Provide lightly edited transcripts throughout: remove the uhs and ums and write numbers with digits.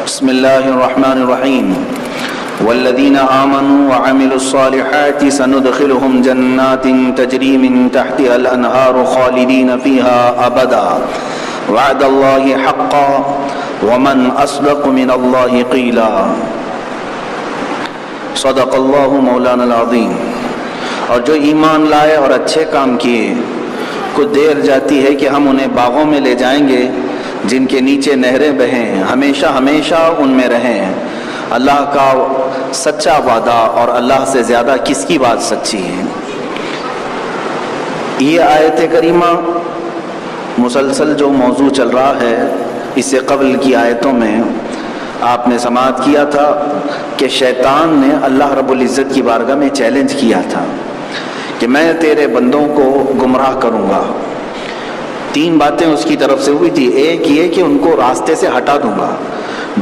بسم الله الرحمن الرحيم والذين آمنوا وعملوا الصالحات سندخلهم جنات تجري من تحتها الأنهار خالدين فيها أبدا وعد الله حقا ومن أصدق من الله قيلا صدق الله مولانا العظيم. اور جو ایمان لائے اور اچھے کام کیے، کچھ دیر جاتی ہے کہ ہم انہیں باغوں میں لے جائیں گے جن کے نیچے نہریں بہیں، ہمیشہ ہمیشہ ان میں رہیں. اللہ کا سچا وعدہ، اور اللہ سے زیادہ کس کی بات سچی ہے. یہ آیت کریمہ مسلسل جو موضوع چل رہا ہے، اس سے قبل کی آیتوں میں آپ نے سماعت کیا تھا کہ شیطان نے اللہ رب العزت کی بارگاہ میں چیلنج کیا تھا کہ میں تیرے بندوں کو گمراہ کروں گا. 3 باتیں اس کی طرف سے ہوئی تھی. ایک یہ کہ ان کو راستے سے ہٹا دوں گا،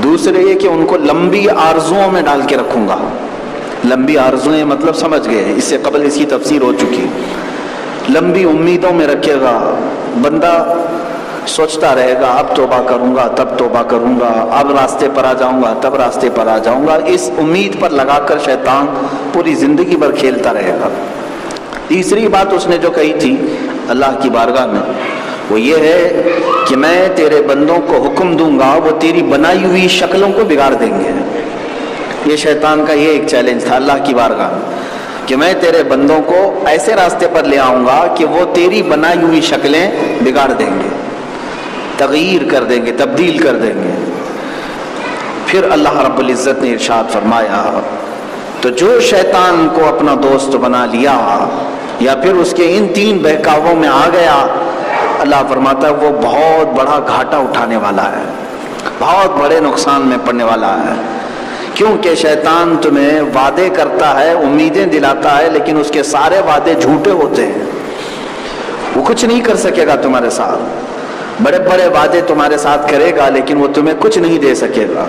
دوسرے یہ کہ ان کو لمبی آرزوؤں میں ڈال کے رکھوں گا. لمبی آرزویں مطلب سمجھ گئے، اس سے قبل اس کی تفسیر ہو چکی. لمبی امیدوں میں رکھے گا، بندہ سوچتا رہے گا اب توبہ کروں گا تب توبہ کروں گا، اب راستے پر آ جاؤں گا تب راستے پر آ جاؤں گا. اس امید پر لگا کر شیطان پوری زندگی بھر کھیلتا رہے گا. تیسری بات اس نے جو کہی تھی اللہ کی بارگاہ میں، وہ یہ ہے کہ میں تیرے بندوں کو حکم دوں گا، وہ تیری بنائی ہوئی شکلوں کو بگاڑ دیں گے. یہ شیطان کا یہ ایک چیلنج تھا اللہ کی بارگاہ میں کہ میں تیرے بندوں کو ایسے راستے پر لے آؤں گا کہ وہ تیری بنائی ہوئی شکلیں بگاڑ دیں گے، تغییر کر دیں گے، تبدیل کر دیں گے. پھر اللہ رب العزت نے ارشاد فرمایا تو جو شیطان کو اپنا دوست بنا لیا یا پھر اس کے ان 3 بہکاووں میں آ گیا، اللہ فرماتا ہے وہ بہت بڑا گھاٹا اٹھانے والا ہے، بہت بڑے نقصان میں پڑنے والا ہے. کیونکہ شیطان تمہیں وعدے کرتا ہے، امیدیں دلاتا ہے، لیکن اس کے سارے وعدے جھوٹے ہوتے ہیں. وہ کچھ نہیں کر سکے گا تمہارے ساتھ. بڑے بڑے وعدے تمہارے ساتھ کرے گا لیکن وہ تمہیں کچھ نہیں دے سکے گا.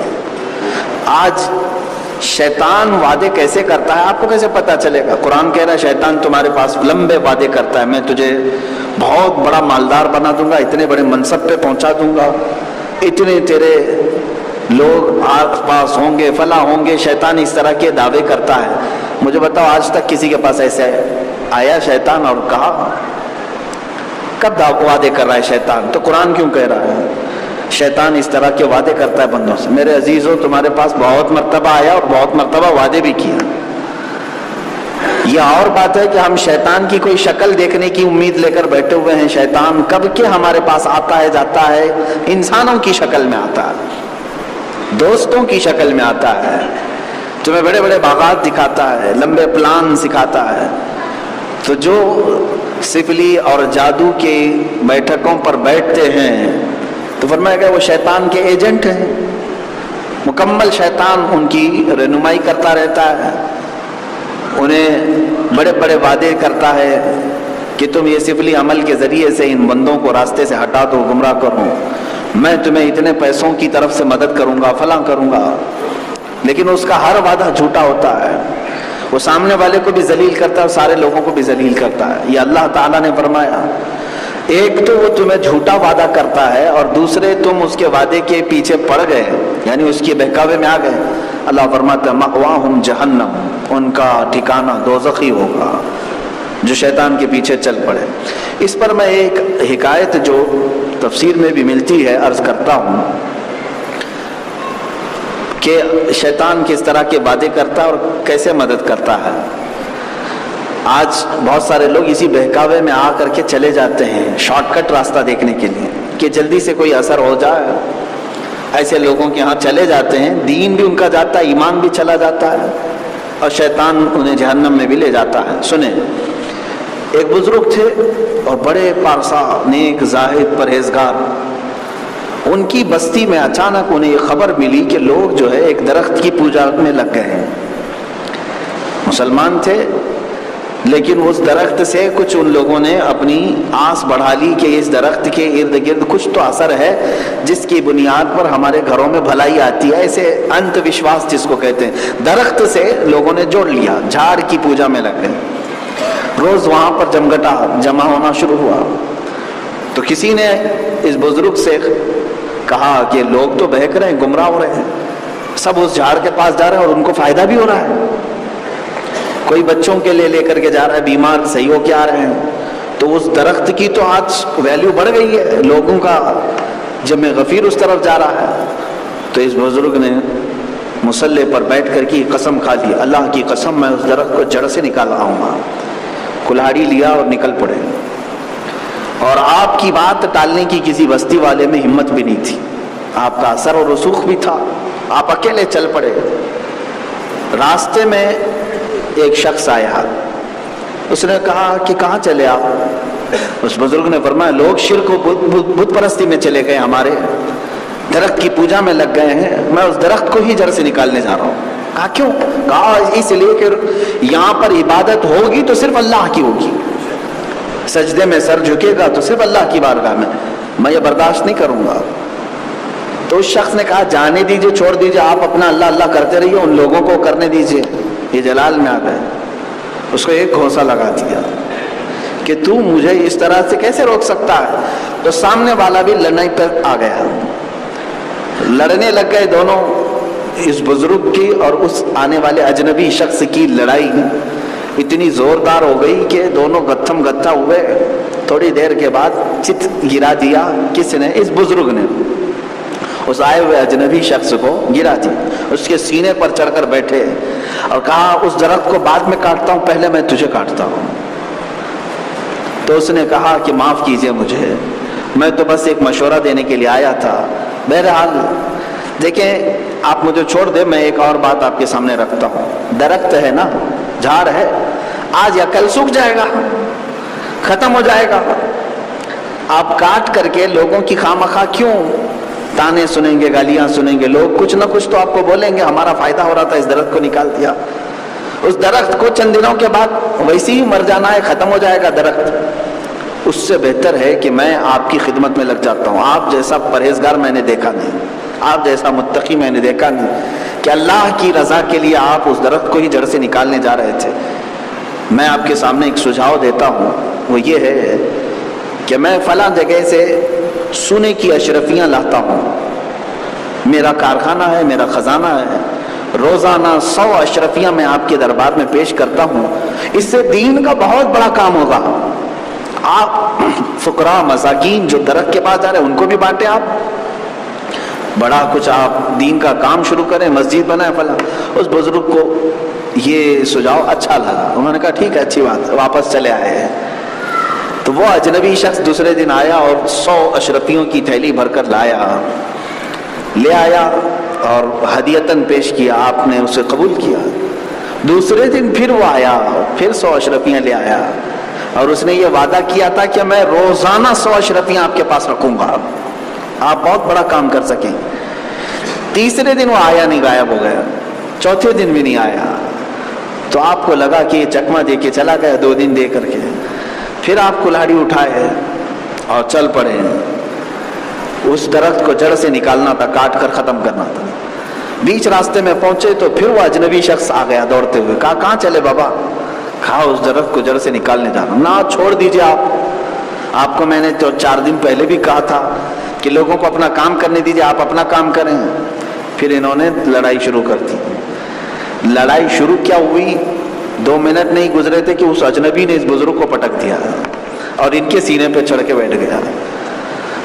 آج شیطان وعدے کیسے کرتا ہے آپ کو کیسے پتہ چلے گا؟ قرآن کہہ رہا ہے شیطان تمہارے پاس لمبے وعدے کرتا ہے، میں تجھے بہت بڑا مالدار بنا دوں گا، اتنے بڑے منصب پہ پہنچا دوں گا، اتنے تیرے لوگ آس پاس ہوں گے، فلاں ہوں گے. شیطان اس طرح کے دعوے کرتا ہے. مجھے بتاؤ آج تک کسی کے پاس ایسے آیا شیطان اور کہا؟ کب وعدے کر رہا ہے شیطان؟ تو قرآن کیوں کہہ رہا ہے شیطان اس طرح کے وعدے کرتا ہے بندوں سے؟ میرے عزیزوں تمہارے پاس بہت مرتبہ آیا اور بہت مرتبہ وعدے بھی کیا. یہ اور بات ہے کہ ہم شیطان کی کوئی شکل دیکھنے کی امید لے کر بیٹھے ہوئے ہیں. شیطان کب کے ہمارے پاس آتا ہے جاتا ہے، انسانوں کی شکل میں آتا ہے، دوستوں کی شکل میں آتا ہے، تمہیں بڑے بڑے باغات دکھاتا ہے، لمبے پلان سکھاتا ہے. تو جو سفلی اور جادو کی بیٹھکوں پر بیٹھتے ہیں تو فرمایا کہ وہ شیطان کے ایجنٹ ہیں. مکمل شیطان ان کی رہنمائی کرتا رہتا ہے، انہیں بڑے بڑے وعدے کرتا ہے کہ تم یہ سفلی عمل کے ذریعے سے ان بندوں کو راستے سے ہٹا دو، گمراہ کرو، میں تمہیں اتنے پیسوں کی طرف سے مدد کروں گا، فلاں کروں گا. لیکن اس کا ہر وعدہ جھوٹا ہوتا ہے. وہ سامنے والے کو بھی ذلیل کرتا ہے اور سارے لوگوں کو بھی ذلیل کرتا ہے. یہ اللہ تعالیٰ نے فرمایا ایک تو وہ تمہیں جھوٹا وعدہ کرتا ہے اور دوسرے تم اس کے وعدے کے پیچھے پڑ گئے، یعنی اس کے بہکاوے میں آ گئے. اللہ فرماتا ہے مأواہم جہنم، ان کا ٹھکانہ دوزخی ہوگا جو شیطان کے پیچھے چل پڑے. اس پر میں ایک حکایت جو تفسیر میں بھی ملتی ہے عرض کرتا ہوں کہ شیطان کس طرح کے وعدے کرتا ہے اور کیسے مدد کرتا ہے. آج بہت سارے لوگ اسی بہکاوے میں آ کر کے چلے جاتے ہیں شارٹ کٹ راستہ دیکھنے کے لیے کہ جلدی سے کوئی اثر ہو جائے. ایسے لوگوں کے ہاں چلے جاتے ہیں، دین بھی ان کا جاتا ہے، ایمان بھی چلا جاتا ہے اور شیطان انہیں جہنم میں بھی لے جاتا ہے. سنیں، ایک بزرگ تھے اور بڑے پارسا، نیک، زاہد، پرہیزگار. ان کی بستی میں اچانک انہیں یہ خبر ملی کہ لوگ جو ہے ایک درخت کی پوجا میں لگ گئے ہیں. مسلمان تھے لیکن اس درخت سے کچھ ان لوگوں نے اپنی آس بڑھا لی کہ اس درخت کے ارد گرد کچھ تو اثر ہے جس کی بنیاد پر ہمارے گھروں میں بھلائی آتی ہے. ایسے انت وشواس جس کو کہتے ہیں، درخت سے لوگوں نے جوڑ لیا، جھاڑ کی پوجا میں لگ گئے. روز وہاں پر جمگٹا جمع ہونا شروع ہوا. تو کسی نے اس بزرگ سے کہا کہ لوگ تو بہک رہے ہیں، گمراہ ہو رہے ہیں، سب اس جھاڑ کے پاس جا رہے ہیں اور ان کو فائدہ بھی ہو رہا ہے. کوئی بچوں کے لے کر کے جا رہا ہے, بیمار صحیح ہو کے آ رہے ہیں. تو اس درخت کی تو آج ویلیو بڑھ گئی ہے, لوگوں کا جمع غفیر اس طرف جا رہا ہے. تو اس بزرگ نے مصلی پر بیٹھ کر کی قسم کھا لی, اللہ کی قسم میں اس درخت کو جڑ سے نکال آؤں گا. کلہاڑی لیا اور نکل پڑے. اور آپ کی بات ٹالنے کی کسی بستی والے میں ہمت بھی نہیں تھی. آپ کا اثر اور رسوخ بھی تھا, آپ اکیلے چل پڑے. راستے میں ایک شخص آیا, اس نے کہا کہ کہاں چلے آپ؟ اس بزرگ نے فرمایا لوگ شرک و بت پرستی میں چلے گئے, ہمارے درخت کی پوجا میں لگ گئے ہیں, میں اس درخت کو ہی جڑ سے نکالنے جا رہا ہوں. کہا کیوں؟ کہا اس لیے کہ یہاں پر عبادت ہوگی تو صرف اللہ کی ہوگی, سجدے میں سر جھکے گا تو صرف اللہ کی بارگاہ میں یہ برداشت نہیں کروں گا. تو اس شخص نے کہا جانے دیجئے, چھوڑ دیجئے, آپ اپنا اللہ اللہ کرتے رہیے, ان لوگوں کو کرنے دیجئے. یہ جلال میں آ گئے. اس کو ایک گھونسا لگا دیا کہ تو مجھے اس طرح سے کیسے روک سکتا ہے. تو سامنے والا بھی لڑائی پر آ گیا, لڑنے لگ گئے دونوں. اس بزرگ کی اور اس آنے والے اجنبی شخص کی لڑائی اتنی زوردار ہو گئی کہ دونوں گتھم گتھا ہوئے. تھوڑی دیر کے بعد چت گرا دیا. کس نے؟ اس بزرگ نے اس آئے ہوئے اجنبی شخص کو گرا دی. اس کے سینے پر چڑھ کر بیٹھے اور کہا اس درخت کو بعد میں کاٹتا ہوں, پہلے میں تجھے کاٹتا ہوں. تو اس نے کہا کہ معاف کیجئے مجھے, میں تو بس ایک مشورہ دینے کے لیے آیا تھا. بہرحال دیکھیں آپ مجھے چھوڑ دیں, میں ایک اور بات آپ کے سامنے رکھتا ہوں. درخت ہے نا, جھاڑ ہے, آج یا کل سوکھ جائے گا, ختم ہو جائے گا. آپ کاٹ کر کے لوگوں کی خواہ کیوں تانے سنیں گے, گالیاں سنیں گے لوگ, کچھ نہ کچھ تو آپ کو بولیں گے. ہمارا فائدہ ہو رہا تھا, اس درخت کو نکال دیا. اس درخت کو چند دنوں کے بعد ویسے ہی مر جانا ہے, ختم ہو جائے گا درخت. اس سے بہتر ہے کہ میں آپ کی خدمت میں لگ جاتا ہوں. آپ جیسا پرہیزگار میں نے دیکھا نہیں, آپ جیسا متقی میں نے دیکھا نہیں کہ اللہ کی رضا کے لیے آپ اس درخت کو ہی جڑ سے نکالنے جا رہے تھے. میں آپ کے سامنے ایک سجھاؤ دیتا ہوں, وہ یہ ہے کہ میں فلاں جگہ سے سونے کی اشرفیاں لاتا ہوں. میرا کارخانہ ہے, میرا خزانہ ہے. روزانہ 100 اشرفیاں میں آپ کے دربار میں پیش کرتا ہوں. اس سے دین کا بہت بڑا کام ہوگا. آپ فقراء مساکین جو درخت کے پاس جا رہے ہیں ان کو بھی بانٹیں, آپ بڑا کچھ آپ دین کا کام شروع کریں, مسجد بنائیں فلاں. اس بزرگ کو یہ سجھاؤ اچھا لگا. انہوں نے کہا ٹھیک ہے, اچھی بات, واپس چلے آئے ہیں. تو وہ اجنبی شخص دوسرے دن آیا اور 100 اشرفیوں کی تھیلی بھر کر لے آیا اور ہدیتاً پیش کیا. آپ نے اسے قبول کیا. دوسرے دن پھر وہ آیا, پھر 100 اشرفیاں لے آیا اور اس نے یہ وعدہ کیا تھا کہ میں روزانہ 100 اشرفیاں آپ کے پاس رکھوں گا, آپ بہت بڑا کام کر سکیں. تیسرے دن وہ آیا نہیں, غائب ہو گیا. چوتھے دن بھی نہیں آیا. تو آپ کو لگا کہ یہ چکمہ دے کے چلا گیا, 2 دن دے کر کے. پھر آپ کلاڑی اٹھائے اور چل پڑے. اس درخت کو جڑ سے نکالنا تھا, کاٹ کر ختم کرنا تھا. بیچ راستے میں پہنچے تو پھر وہ اجنبی شخص آ گیا دوڑتے ہوئے. کہا کہاں چلے بابا؟ کہا اس درخت کو جڑ سے نکالنے جا رہا ہوں. نہ, چھوڑ دیجئے آپ کو میں نے تو 4 دن پہلے بھی کہا تھا کہ لوگوں کو اپنا کام کرنے دیجئے, آپ اپنا کام کریں. پھر انہوں نے لڑائی شروع کر دی. لڑائی شروع کیا ہوئی, 2 منٹ نہیں گزرے تھے کہ اس اجنبی نے اس بزرگ کو پٹک دیا اور ان کے سینے پہ چڑھ کے بیٹھ گیا.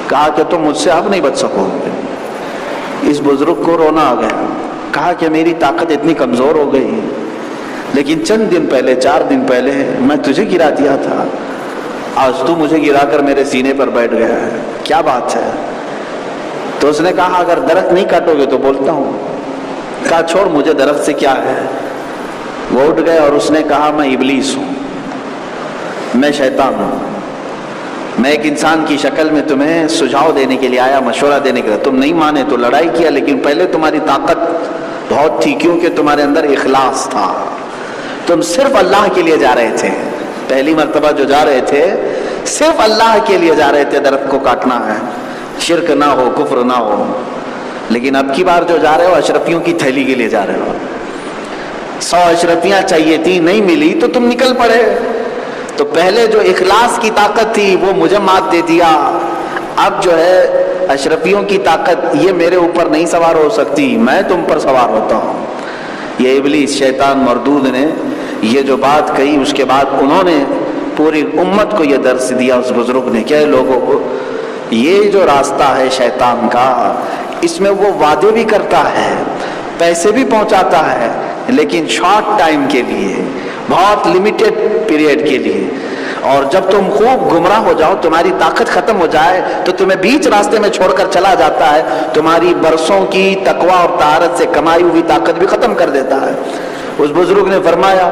کہا کہ تم مجھ سے اب نہیں بچ سکو گے. اس بزرگ کو رونا آ گیا. کہا کہ میری طاقت اتنی کمزور ہو گئی, لیکن چند دن پہلے, 4 دن پہلے میں تجھے گرا دیا تھا, آج تو مجھے گرا کر میرے سینے پر بیٹھ گیا ہے, کیا بات ہے؟ تو اس نے کہا اگر درخت نہیں کاٹو گے تو بولتا ہوں. کہا چھوڑ, مجھے درخت سے کیا ہے. وہ اٹھ گئے اور اس نے کہا میں ابلیس ہوں, میں شیطان ہوں, میں ایک انسان کی شکل میں تمہیں سجھاؤ دینے کے لیے آیا, مشورہ دینے کے لیے. تم نہیں مانے تو لڑائی کیا, لیکن پہلے تمہاری طاقت بہت تھی کیونکہ تمہارے اندر اخلاص تھا. تم صرف اللہ کے لیے جا رہے تھے. پہلی مرتبہ جو جا رہے تھے صرف اللہ کے لیے جا رہے تھے, درخت کو کاٹنا ہے, شرک نہ ہو, کفر نہ ہو. لیکن اب کی بار جو جا رہے ہو اشرفیوں کی تھیلی کے لیے جا رہے ہو. 100 اشرفیاں چاہیے تھی, نہیں ملی تو تم نکل پڑے. تو پہلے جو اخلاص کی طاقت تھی وہ مجھے مات دے دیا. اب جو ہے اشرفیوں کی طاقت یہ میرے اوپر نہیں سوار ہو سکتی، میں تم پر سوار ہوتا ہوں۔ یہ ابلیس شیطان مردود نے یہ جو بات کہی، اس کے بعد انہوں نے پوری امت کو یہ درس دیا اس بزرگ نے کہ لوگوں کو یہ جو راستہ ہے شیطان کا، اس میں وہ وعدے بھی کرتا ہے، پیسے بھی پہنچاتا ہے، لیکن شارٹ ٹائم کے لیے، بہت لمیٹڈ پیریڈ کے لیے، اور جب تم خوب گمراہ ہو جاؤ، تمہاری طاقت ختم ہو جائے تو تمہیں بیچ راستے میں چھوڑ کر چلا جاتا ہے، تمہاری برسوں کی تقویٰ اور طہارت سے کمائی ہوئی طاقت بھی ختم کر دیتا ہے۔ اس بزرگ نے فرمایا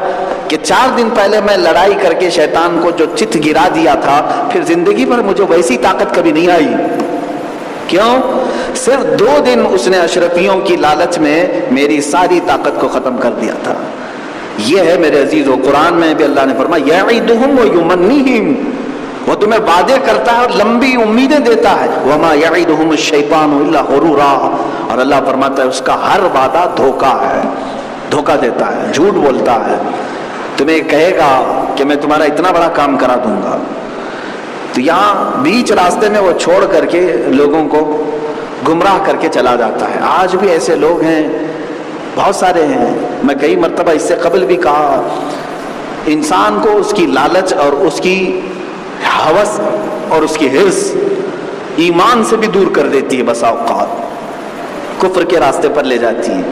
کہ 4 دن پہلے میں لڑائی کر کے شیطان کو جو چت گرا دیا تھا، پھر زندگی بھر مجھے ویسی طاقت کبھی نہیں آئی۔ کیوں؟ صرف 2 دن اس نے اشرفیوں کی لالچ میں میری ساری طاقت کو ختم کر دیا تھا۔ یہ ہے میرے عزیزو، قرآن میں بھی اللہ نے فرمایا یعدہم ویمنیہم، وہ تمہیں وعدے کرتا ہے اور لمبی امیدیں دیتا ہے، وما یعدہم الشیطان الا غرورا، اور اللہ فرماتا ہے اس کا ہر وعدہ دھوکا ہے، دھوکا دیتا ہے، جھوٹ بولتا ہے۔ تمہیں کہے گا کہ میں تمہارا اتنا بڑا کام کرا دوں گا، تو یہاں بیچ راستے میں وہ چھوڑ کر کے لوگوں کو گمراہ کر کے چلا جاتا ہے۔ آج بھی ایسے لوگ ہیں، بہت سارے ہیں، میں کئی مرتبہ اس سے قبل بھی کہا، انسان کو اس کی لالچ اور اس کی ہوس اور اس کی حرص ایمان سے بھی دور کر دیتی ہے، بسا اوقات کفر کے راستے پر لے جاتی ہے۔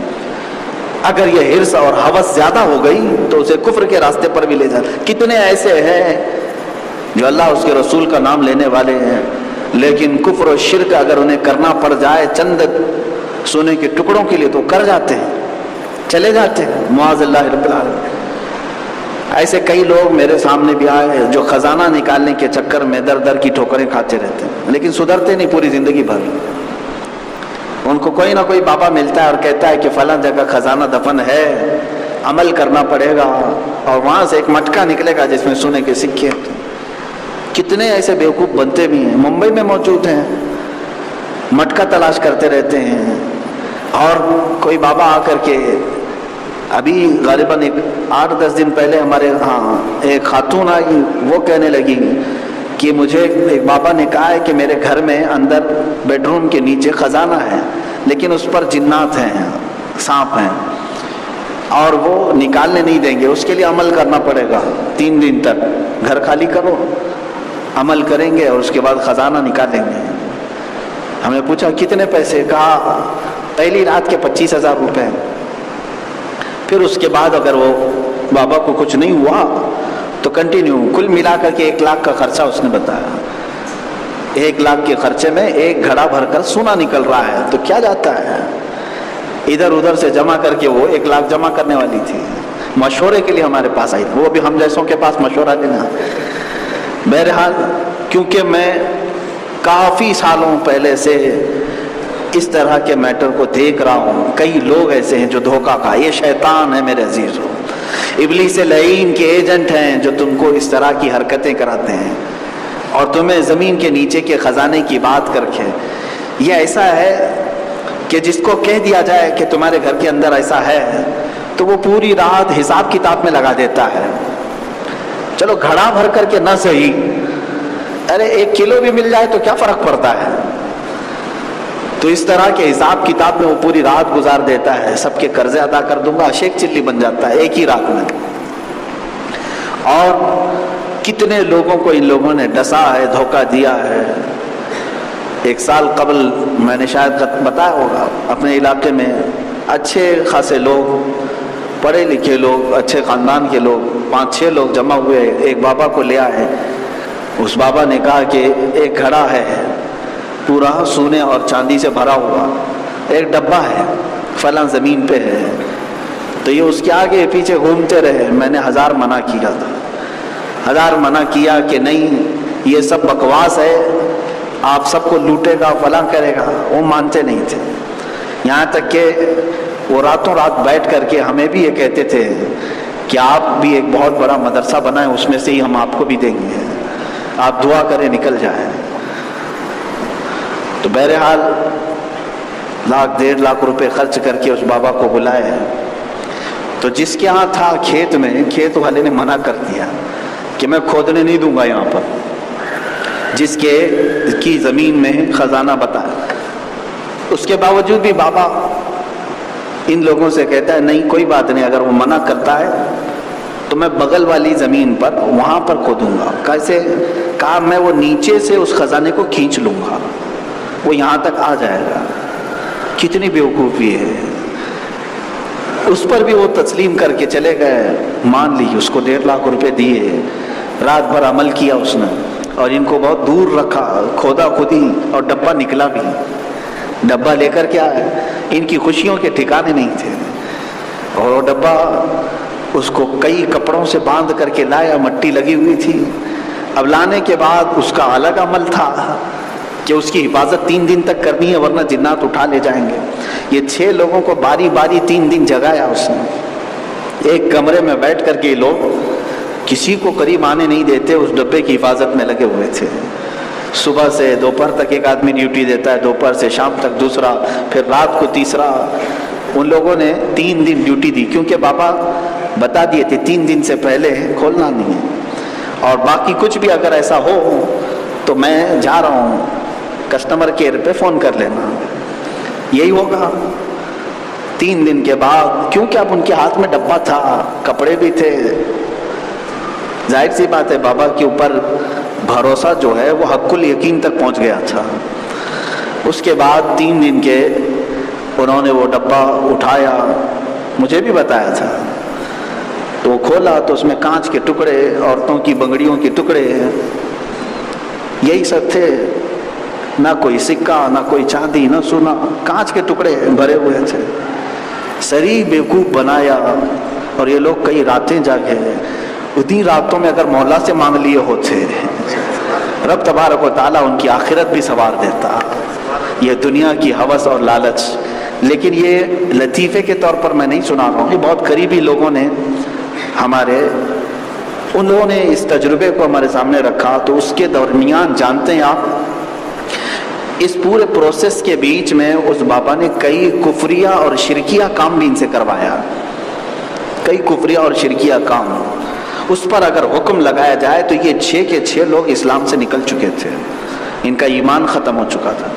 اگر یہ حرص اور ہوس زیادہ ہو گئی تو اسے کفر کے راستے پر بھی لے جاتی ہے۔ کتنے ایسے ہیں جو اللہ اس کے رسول کا نام لینے والے ہیں، لیکن کفر و شرک اگر انہیں کرنا پڑ جائے چند سونے کے ٹکڑوں کے لیے تو کر جاتے ہیں، چلے جاتے ہیں، معاذ اللہ رب العالمین۔ ایسے کئی لوگ میرے سامنے بھی آئے جو خزانہ نکالنے کے چکر میں در در کی ٹھوکریں کھاتے رہتے ہیں، لیکن سدھرتے نہیں پوری زندگی بھر۔ ان کو کوئی نہ کوئی بابا ملتا ہے اور کہتا ہے کہ فلاں جگہ خزانہ دفن ہے، عمل کرنا پڑے گا، اور وہاں سے ایک مٹکا نکلے گا جس میں سونے کے سکے۔ کتنے ایسے بیوقوف بنتے بھی ہیں، ممبئی میں موجود ہیں، مٹکا تلاش کرتے رہتے ہیں۔ اور کوئی بابا آ کر کے، ابھی غالباً 8-10 دن پہلے ہمارے ہاں ایک خاتون آئی، وہ کہنے لگی کہ مجھے ایک بابا نے کہا ہے کہ میرے گھر میں اندر بیڈ روم کے نیچے خزانہ ہے، لیکن اس پر جنات ہیں، سانپ ہیں، اور وہ نکالنے نہیں دیں گے، اس کے لیے عمل کرنا پڑے گا 3 دن تک۔ گھر خالی کرو، عمل کریں گے اور اس کے بعد خزانہ نکالیں گے۔ ہم نے پوچھا کتنے پیسے؟ کہا پہلی رات کے 25,000 روپے، پھر اس کے بعد اگر وہ بابا کو کچھ نہیں ہوا تو کنٹینیو، کل ملا کر کے 1 لاکھ کا خرچہ اس نے بتایا۔ 1 لاکھ کے خرچے میں 1 گھڑا بھر کر سونا نکل رہا ہے، تو کیا جاتا ہے؟ ادھر ادھر سے جمع کر کے وہ 1 لاکھ جمع کرنے والی تھی، مشورے کے لیے ہمارے پاس آئی تھی، وہ بھی ہم جیسوں کے پاس مشورہ لینا۔ بہرحال کیونکہ میں کافی سالوں پہلے سے اس طرح کے میٹر کو دیکھ رہا ہوں، کئی لوگ ایسے ہیں جو دھوکہ کھا، یہ شیطان ہے میرے عزیزو، ابلیس لعین کے ایجنٹ ہیں جو تم کو اس طرح کی حرکتیں کراتے ہیں اور تمہیں زمین کے نیچے کے خزانے کی بات کر کے۔ یہ ایسا ہے کہ جس کو کہہ دیا جائے کہ تمہارے گھر کے اندر ایسا ہے تو وہ پوری رات حساب کتاب میں لگا دیتا ہے۔ چلو گھڑا بھر کر کے نہ صحیح، ارے 1 کلو بھی مل جائے تو کیا فرق پڑتا ہے؟ تو اس طرح کے حساب کتاب میں وہ پوری رات گزار دیتا ہے، سب کے قرضے ادا کر دوں گا، شیخ چلی بن جاتا ہے 1 ہی رات میں۔ اور کتنے لوگوں کو ان لوگوں نے ڈسا ہے، دھوکہ دیا ہے۔ 1 سال قبل میں نے شاید بتایا ہوگا، اپنے علاقے میں اچھے خاصے لوگ، پڑھے لکھے لوگ، اچھے خاندان کے لوگ، 5-6 لوگ جمع ہوئے، ایک بابا کو لے آئے۔ اس بابا نے کہا کہ ایک گھڑا ہے پورا سونے اور چاندی سے بھرا ہوا، ایک ڈبہ ہے فلاں زمین پہ ہے۔ تو یہ اس کے آگے پیچھے گھومتے رہے، میں نے 1000 منع کیا تھا، 1000 منع کیا کہ نہیں یہ سب بکواس ہے، آپ سب کو لوٹے گا، فلاں کرے گا، وہ مانتے نہیں تھے۔ یہاں تک کہ وہ راتوں رات بیٹھ کر کے ہمیں بھی یہ کہتے تھے کہ آپ بھی ایک بہت بڑا مدرسہ بنائیں، اس میں سے ہی ہم آپ کو بھی دیں گے، آپ دعا کریں نکل جائیں۔ تو بہرحال 1-1.5 لاکھ روپے خرچ کر کے اس بابا کو بلائے، تو جس کے ہاں تھا کھیت میں، کھیت والے نے منع کر دیا کہ میں کھودنے نہیں دوں گا یہاں پر، جس کی زمین میں خزانہ بتایا. اس کے باوجود بھی بابا ان لوگوں سے کہتا ہے نہیں کوئی بات نہیں، اگر وہ منع کرتا ہے تو میں بغل والی زمین پر وہاں پر کھودوں گا. کیسے؟ کہا میں وہ نیچے سے اس خزانے کو کھینچ لوں گا، وہ یہاں تک آ جائے گا. کتنی بیوقوفی ہے. اس پر بھی وہ تسلیم کر کے چلے گئے، مان لی. اس کو 1.5 لاکھ روپے دیے، رات بھر عمل کیا اس نے، اور ان کو بہت دور رکھا، کھودا کھودی، اور ڈبہ نکلا بھی. ڈبہ لے کر کیا ہے، ان کی خوشیوں کے ٹھکانے نہیں تھے. اور وہ ڈبہ اس کو کئی کپڑوں سے باندھ کر کے لایا، مٹی لگی ہوئی تھی. اب لانے کے بعد اس کا الگ عمل تھا کہ اس کی حفاظت 3 دن تک کرنی ہے، ورنہ جنات اٹھا لے جائیں گے. یہ 6 لوگوں کو باری باری 3 دن جگایا اس نے. ایک کمرے میں بیٹھ کر کے لوگ کسی کو قریب آنے نہیں دیتے، اس ڈبے کی حفاظت میں لگے ہوئے تھے. صبح سے دوپہر تک ایک آدمی ڈیوٹی دیتا ہے، دوپہر سے شام تک دوسرا، پھر رات کو تیسرا. ان لوگوں نے 3 دن ڈیوٹی دی، کیونکہ بابا بتا دیے تھے 3 دن سے پہلے کھولنا نہیں ہے، اور باقی کچھ بھی اگر ایسا ہو تو میں جا رہا ہوں، کسٹمر کیئر پہ فون کر لینا. یہی ہوگا. 3 دن کے بعد، کیونکہ اب ان کے ہاتھ میں ڈبہ تھا، کپڑے بھی تھے، ظاہر سی بات ہے بابا کے اوپر بھروسہ جو ہے وہ حق الیقین تک پہنچ گیا تھا. اس کے بعد 3 دن کے انہوں نے وہ ڈبہ اٹھایا، مجھے بھی بتایا تھا. تو وہ کھولا تو اس میں کانچ کے ٹکڑے، عورتوں کی بنگڑیوں کے ٹکڑے، یہی سب تھے. نہ کوئی سکہ، نہ کوئی چاندی، نہ سونا، کانچ کے ٹکڑے بھرے ہوئے تھے. سری بیوقوف بنایا. اور یہ لوگ کئی راتیں جاگے. اتنی راتوں میں اگر مولا سے مانگ لیے ہوتے، رب تبارک و تعالیٰ ان کی آخرت بھی سنوار دیتا. یہ دنیا کی ہوس اور لالچ. لیکن یہ لطیفے کے طور پر میں نہیں سنا رہا ہوں، یہ بہت قریبی لوگوں نے ہمارے، ان لوگوں نے اس تجربے کو ہمارے سامنے رکھا. تو اس کے درمیان جانتے ہیں آپ، اس پورے پروسیس کے بیچ میں اس بابا نے کئی کفریہ اور شرکیہ کام بھی ان سے کروایا. کئی کفریہ اور شرکیہ کام، اس پر اگر حکم لگایا جائے تو یہ 6 کے 6 لوگ اسلام سے نکل چکے تھے. ان کا ایمان ختم ہو چکا تھا.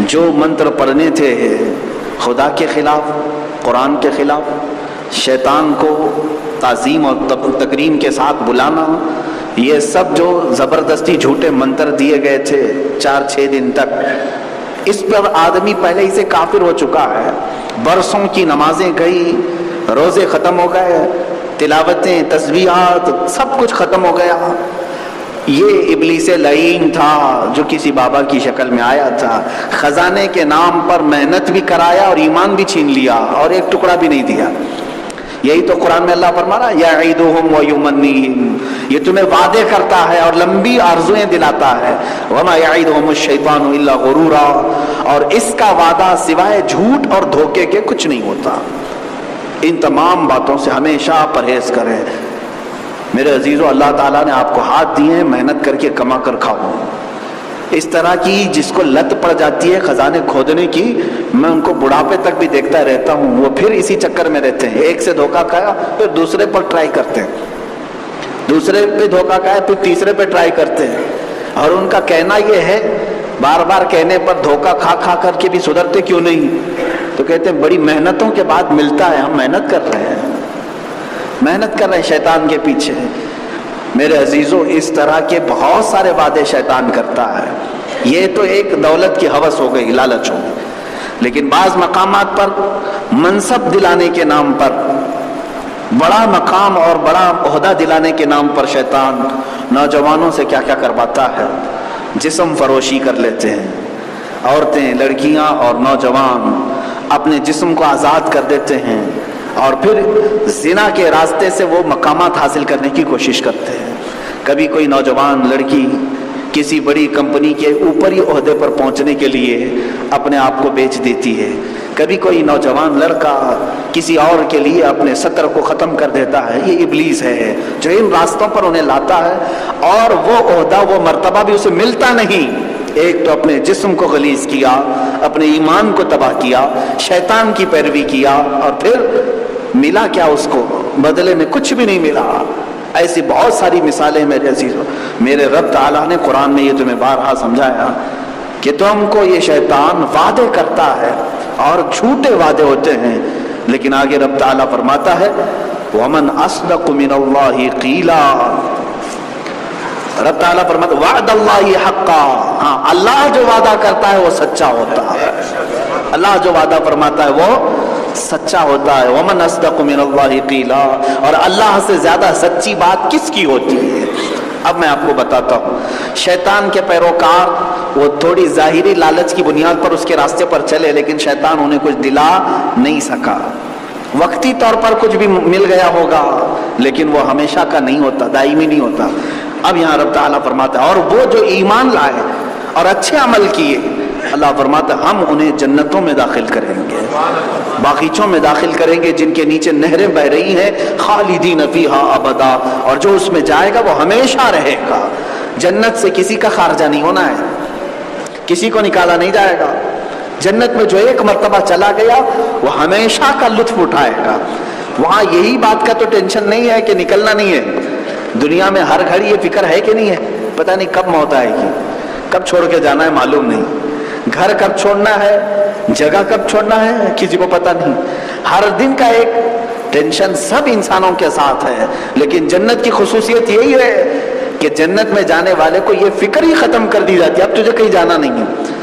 جو منتر پڑھنے تھے خدا کے خلاف، قرآن کے خلاف، شیطان کو تعظیم اور تکریم کے ساتھ بلانا، یہ سب جو زبردستی جھوٹے منتر دیے گئے تھے 4-6 دن تک، اس پر آدمی پہلے ہی سے کافر ہو چکا ہے. برسوں کی نمازیں گئی، روزے ختم ہو گئے، تلاوتیں، تسبیحات، سب کچھ ختم ہو گیا. یہ ابلیس لعین تھا جو کسی بابا کی شکل میں آیا تھا. خزانے کے نام پر محنت بھی کرایا اور ایمان بھی چھین لیا، اور ایک ٹکڑا بھی نہیں دیا. یہی تو قرآن میں اللہ فرما رہا یعیدہم ویمنیہم، یہ تمہیں وعدے کرتا ہے اور لمبی آرزویں دلاتا ہے. وما یعیدہم الشیطان الا غرورا، اور اس کا وعدہ سوائے جھوٹ اور دھوکے کے کچھ نہیں ہوتا. ان تمام باتوں سے ہمیشہ پرہیز کریں. میرے عزیزو، اللہ تعالیٰ نے آپ کو ہاتھ دیے ہیں، محنت کر کے کما کر کھاؤ. اس طرح کی جس کو لت پڑ جاتی ہے خزانے کھودنے کی، میں ان کو بڑھاپے تک بھی دیکھتا رہتا ہوں، وہ پھر اسی چکر میں رہتے ہیں. ایک سے دھوکہ کھایا پھر دوسرے پر ٹرائی کرتے ہیں، دوسرے پہ دھوکہ کھایا پھر تیسرے پہ ٹرائی کرتے ہیں. اور ان کا کہنا یہ ہے، بار بار کہنے پر دھوکہ کھا کھا کر کے بھی سدھرتے کیوں نہیں؟ تو کہتے ہیں بڑی محنتوں کے بعد ملتا ہے. ہم محنت کر رہے ہیں، محنت کر رہے ہیں شیطان کے پیچھے. میرے عزیزو، اس طرح کے بہت سارے وعدے شیطان کرتا ہے. یہ تو ایک دولت کی ہوس ہو گئی، لالچ ہو گئی. لیکن بعض مقامات پر منصب دلانے کے نام پر، بڑا مقام اور بڑا عہدہ دلانے کے نام پر شیطان نوجوانوں سے کیا کیا کرواتا ہے. جسم فروشی کر لیتے ہیں. عورتیں، لڑکیاں اور نوجوان اپنے جسم کو آزاد کر دیتے ہیں، اور پھر زنا کے راستے سے وہ مقامات حاصل کرنے کی کوشش کرتے ہیں. کبھی کوئی نوجوان لڑکی کسی بڑی کمپنی کے اوپری عہدے پر پہنچنے کے لیے اپنے آپ کو بیچ دیتی ہے. کبھی کوئی نوجوان لڑکا کسی اور کے لیے اپنے سطر کو ختم کر دیتا ہے. یہ ابلیس ہے جو ان راستوں پر انہیں لاتا ہے، اور وہ عہدہ، وہ مرتبہ بھی اسے ملتا نہیں. ایک تو اپنے جسم کو غلیظ کیا، اپنے ایمان کو تباہ کیا، شیطان کی پیروی کیا، اور پھر ملا کیا اس کو؟ بدلے میں کچھ بھی نہیں ملا. ایسی بہت ساری مثالیں میرے عزیزوں، میرے رب تعالیٰ نے قرآن میں یہ تمہیں بارہا سمجھایا کہ تم کو یہ شیطان وعدے کرتا ہے اور جھوٹے وعدے ہوتے ہیں، لیکن آگے رب تعالیٰ فرماتا ہے وَمَنْ أَصْدَقُ مِنَ اللَّهِ قِيلًا، رب تعالیٰ فرماتا وعد اللہ حقا، ہاں اللہ جو وعدہ کرتا ہے وہ سچا ہوتا ہے، اللہ جو وعدہ فرماتا ہے وہ سچا ہوتا ہے۔ وَمَنْ أَصْدَقُ مِنَ اللَّهِ قِيلًا، اور اللہ سے زیادہ سچی بات کس کی ہوتی ہے؟ اب میں آپ کو بتاتا ہوں، شیطان کے پیروکار وہ تھوڑی ظاہری لالچ کی بنیاد پر اس کے راستے پر چلے، لیکن شیطان انہیں کچھ دلا نہیں سکا، وقتی طور پر کچھ بھی مل گیا ہوگا لیکن وہ ہمیشہ کا نہیں ہوتا، دائمی نہیں ہوتا۔ اب یہاں رب تعالیٰ فرماتا ہے اور وہ جو ایمان لائے اور اچھے عمل کیے، اللہ فرماتا ہے ہم انہیں جنتوں میں داخل کریں گے، باغیچوں میں داخل کریں گے جن کے نیچے نہریں بہ رہی ہیں، خالدین فیہا ابدا، اور جو اس میں جائے گا وہ ہمیشہ رہے گا۔ جنت سے کسی کا خارجہ نہیں ہونا ہے، کسی کو نکالا نہیں جائے گا۔ جنت میں جو ایک مرتبہ چلا گیا وہ ہمیشہ کا لطف اٹھائے گا۔ وہاں یہی بات کا تو ٹینشن نہیں ہے کہ نکلنا نہیں ہے، دنیا میں ہر گھڑی یہ فکر ہے کہ نہیں ہے، پتہ نہیں کب موت آئے گی، کب چھوڑ کے جانا ہے معلوم نہیں، گھر کب چھوڑنا ہے، جگہ کب چھوڑنا ہے، کسی کو پتہ نہیں۔ ہر دن کا ایک ٹینشن سب انسانوں کے ساتھ ہے، لیکن جنت کی خصوصیت یہی ہے کہ جنت میں جانے والے کو یہ فکر ہی ختم کر دی جاتی ہے اب تجھے کہیں جانا نہیں ہے۔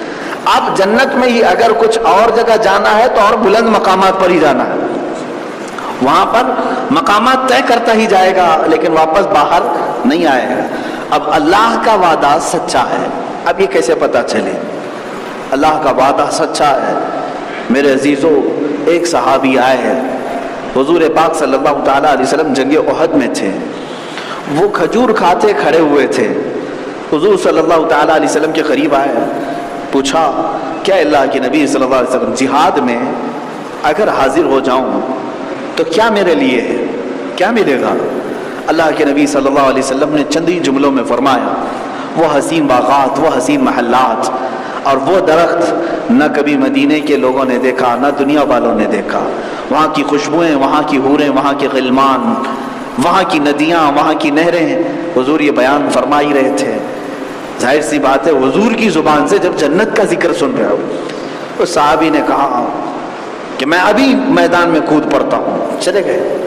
اب جنت میں ہی اگر کچھ اور جگہ جانا ہے تو اور بلند مقامات پر ہی جانا ہے، وہاں پر مقامات طے کرتا ہی جائے گا لیکن واپس باہر نہیں آئے گا۔ اب اللہ کا وعدہ سچا ہے، اب یہ کیسے پتا چلے؟ اللہ کا وعدہ سچا ہے میرے عزیزو۔ ایک صحابی آئے ہیں، حضور پاک صلی اللہ تعالیٰ علیہ وسلم جنگ احد میں تھے، وہ کھجور کھاتے کھڑے ہوئے تھے، حضور صلی اللہ تعالیٰ علیہ وسلم کے قریب آئے، پوچھا کیا اللہ کے نبی صلی اللہ علیہ وسلم جہاد میں اگر حاضر ہو جاؤں تو کیا میرے لیے ہے، کیا ملے گا؟ اللہ کے نبی صلی اللہ علیہ وسلم نے چند ہی جملوں میں فرمایا وہ حسین باغات، وہ حسین محلات اور وہ درخت نہ کبھی مدینے کے لوگوں نے دیکھا نہ دنیا والوں نے دیکھا، وہاں کی خوشبوئیں، وہاں کی حوریں، وہاں کے غلمان، وہاں کی ندیاں، وہاں کی نہریں، حضور یہ بیان فرما ہی رہے تھے۔ ظاہر سی بات ہے حضور کی زبان سے جب جنت کا ذکر سن رہے ہو، اس صحابی نے کہا کہ میں ابھی میدان میں کود پڑتا ہوں، چلے گئے۔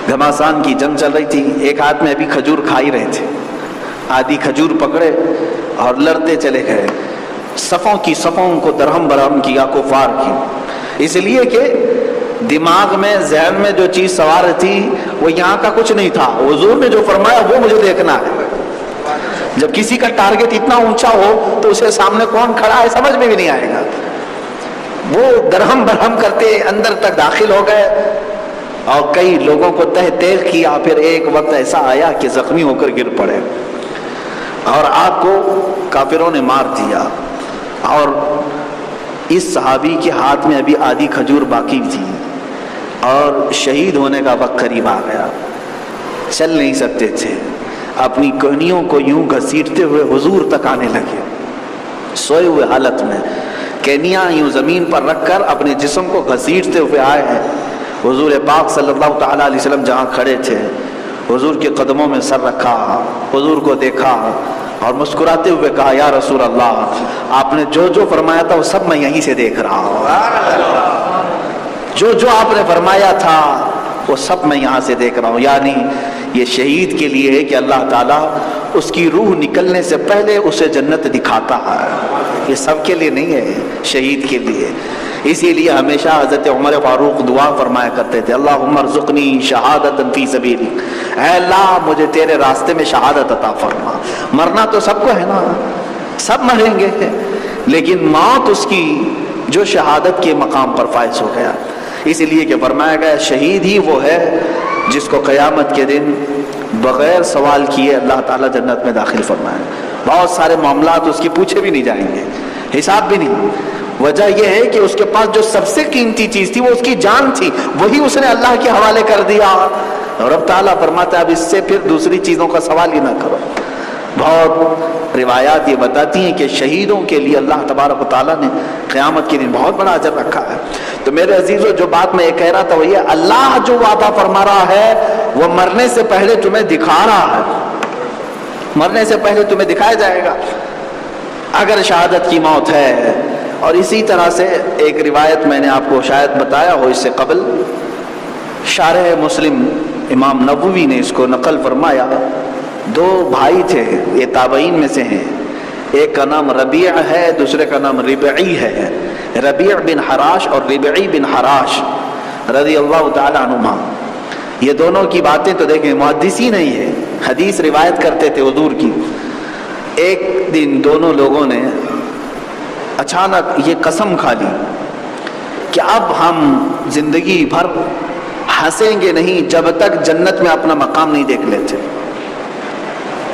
گھماسان کی جنگ چل رہی تھی، ایک ہاتھ میں ابھی کھجور کھا ہی رہے تھے، آدھی کھجور پکڑے اور لڑتے چلے گئے، صفوں کی صفوں کو درہم برہم کیا کفار کی، اس لیے کہ دماغ میں ذہن میں جو چیز سوار تھی وہ یہاں کا کچھ نہیں تھا، حضور نے جو فرمایا وہ مجھے دیکھنا ہے۔ جب کسی کا ٹارگٹ اتنا اونچا ہو تو اسے سامنے کون کھڑا ہے سمجھ میں بھی نہیں آئے گا۔ وہ درہم برہم کرتے اندر تک داخل ہو گئے اور کئی لوگوں کو تہ تیغ کیا، پھر ایک وقت ایسا آیا کہ زخمی ہو کر گر پڑے اور آپ کو کافروں نے مار دیا، اور اس صحابی کے ہاتھ میں ابھی آدھی کھجور باقی تھی اور شہید ہونے کا وقت قریب آ گیا، چل نہیں سکتے تھے، اپنی کوہنیوں کو یوں گھسیٹتے ہوئے حضور تک آنے لگے، سوئے ہوئے حالت میں کینیاں یوں زمین پر رکھ کر اپنے جسم کو گھسیٹتے ہوئے آئے ہیں۔ حضور پاک صلی اللہ تعالیٰ علیہ وسلم جہاں کھڑے تھے حضور کے قدموں میں سر رکھا، حضور کو دیکھا اور مسکراتے ہوئے کہا یا رسول اللہ آپ نے جو جو فرمایا تھا وہ سب میں یہیں سے دیکھ رہا ہوں، جو جو آپ نے فرمایا تھا وہ سب میں یہاں سے دیکھ رہا ہوں۔ یعنی یہ شہید کے لیے ہے کہ اللہ تعالیٰ اس کی روح نکلنے سے پہلے اسے جنت دکھاتا ہے، یہ سب کے لیے نہیں ہے، شہید کے لیے۔ اسی لیے ہمیشہ حضرت عمر فاروق دعا فرمایا کرتے تھے اللہم ارزقنی شہادتا فی سبیلک، اے اللہ مجھے تیرے راستے میں شہادت عطا فرما۔ مرنا تو سب کو ہے نا، سب مریں گے، لیکن موت اس کی جو شہادت کے مقام پر فائز ہو گیا، اس لیے کہ فرمایا گیا شہید ہی وہ ہے جس کو قیامت کے دن بغیر سوال کیے اللہ تعالیٰ جنت میں داخل فرمائے۔ بہت سارے معاملات اس کی پوچھے بھی نہیں جائیں گے، حساب بھی نہیں۔ وجہ یہ ہے کہ اس کے پاس جو سب سے قیمتی چیز تھی وہ اس کی جان تھی، وہی اس نے اللہ کے حوالے کر دیا، اور رب تعالیٰ فرماتا ہے اب اس سے پھر دوسری چیزوں کا سوال ہی نہ کرو۔ بہت روایات یہ بتاتی ہیں کہ شہیدوں کے لیے اللہ تبارک و تعالیٰ نے قیامت کے دن بہت بڑا اجر رکھا ہے۔ تو میرے عزیزو جو بات میں یہ کہہ رہا تھا وہ یہ، اللہ جو وعدہ فرما رہا ہے وہ مرنے سے پہلے تمہیں دکھا رہا ہے، مرنے سے پہلے تمہیں دکھایا جائے گا اگر شہادت کی موت ہے۔ اور اسی طرح سے ایک روایت میں نے آپ کو شاید بتایا ہو اس سے قبل، شارح مسلم امام نووی نے اس کو نقل فرمایا، دو بھائی تھے، یہ تابعین میں سے ہیں، ایک کا نام ربیع ہے، دوسرے کا نام ربعی ہے، ربیع بن حراش اور ربعی بن حراش رضی اللہ تعالی عنہما۔ یہ دونوں کی باتیں تو دیکھیں، محدثین نہیں ہے، حدیث روایت کرتے تھے حضور کی۔ ایک دن دونوں لوگوں نے اچانک یہ قسم کھا لی کہ اب ہم زندگی بھر ہنسیں گے نہیں جب تک جنت میں اپنا مقام نہیں دیکھ لیتے۔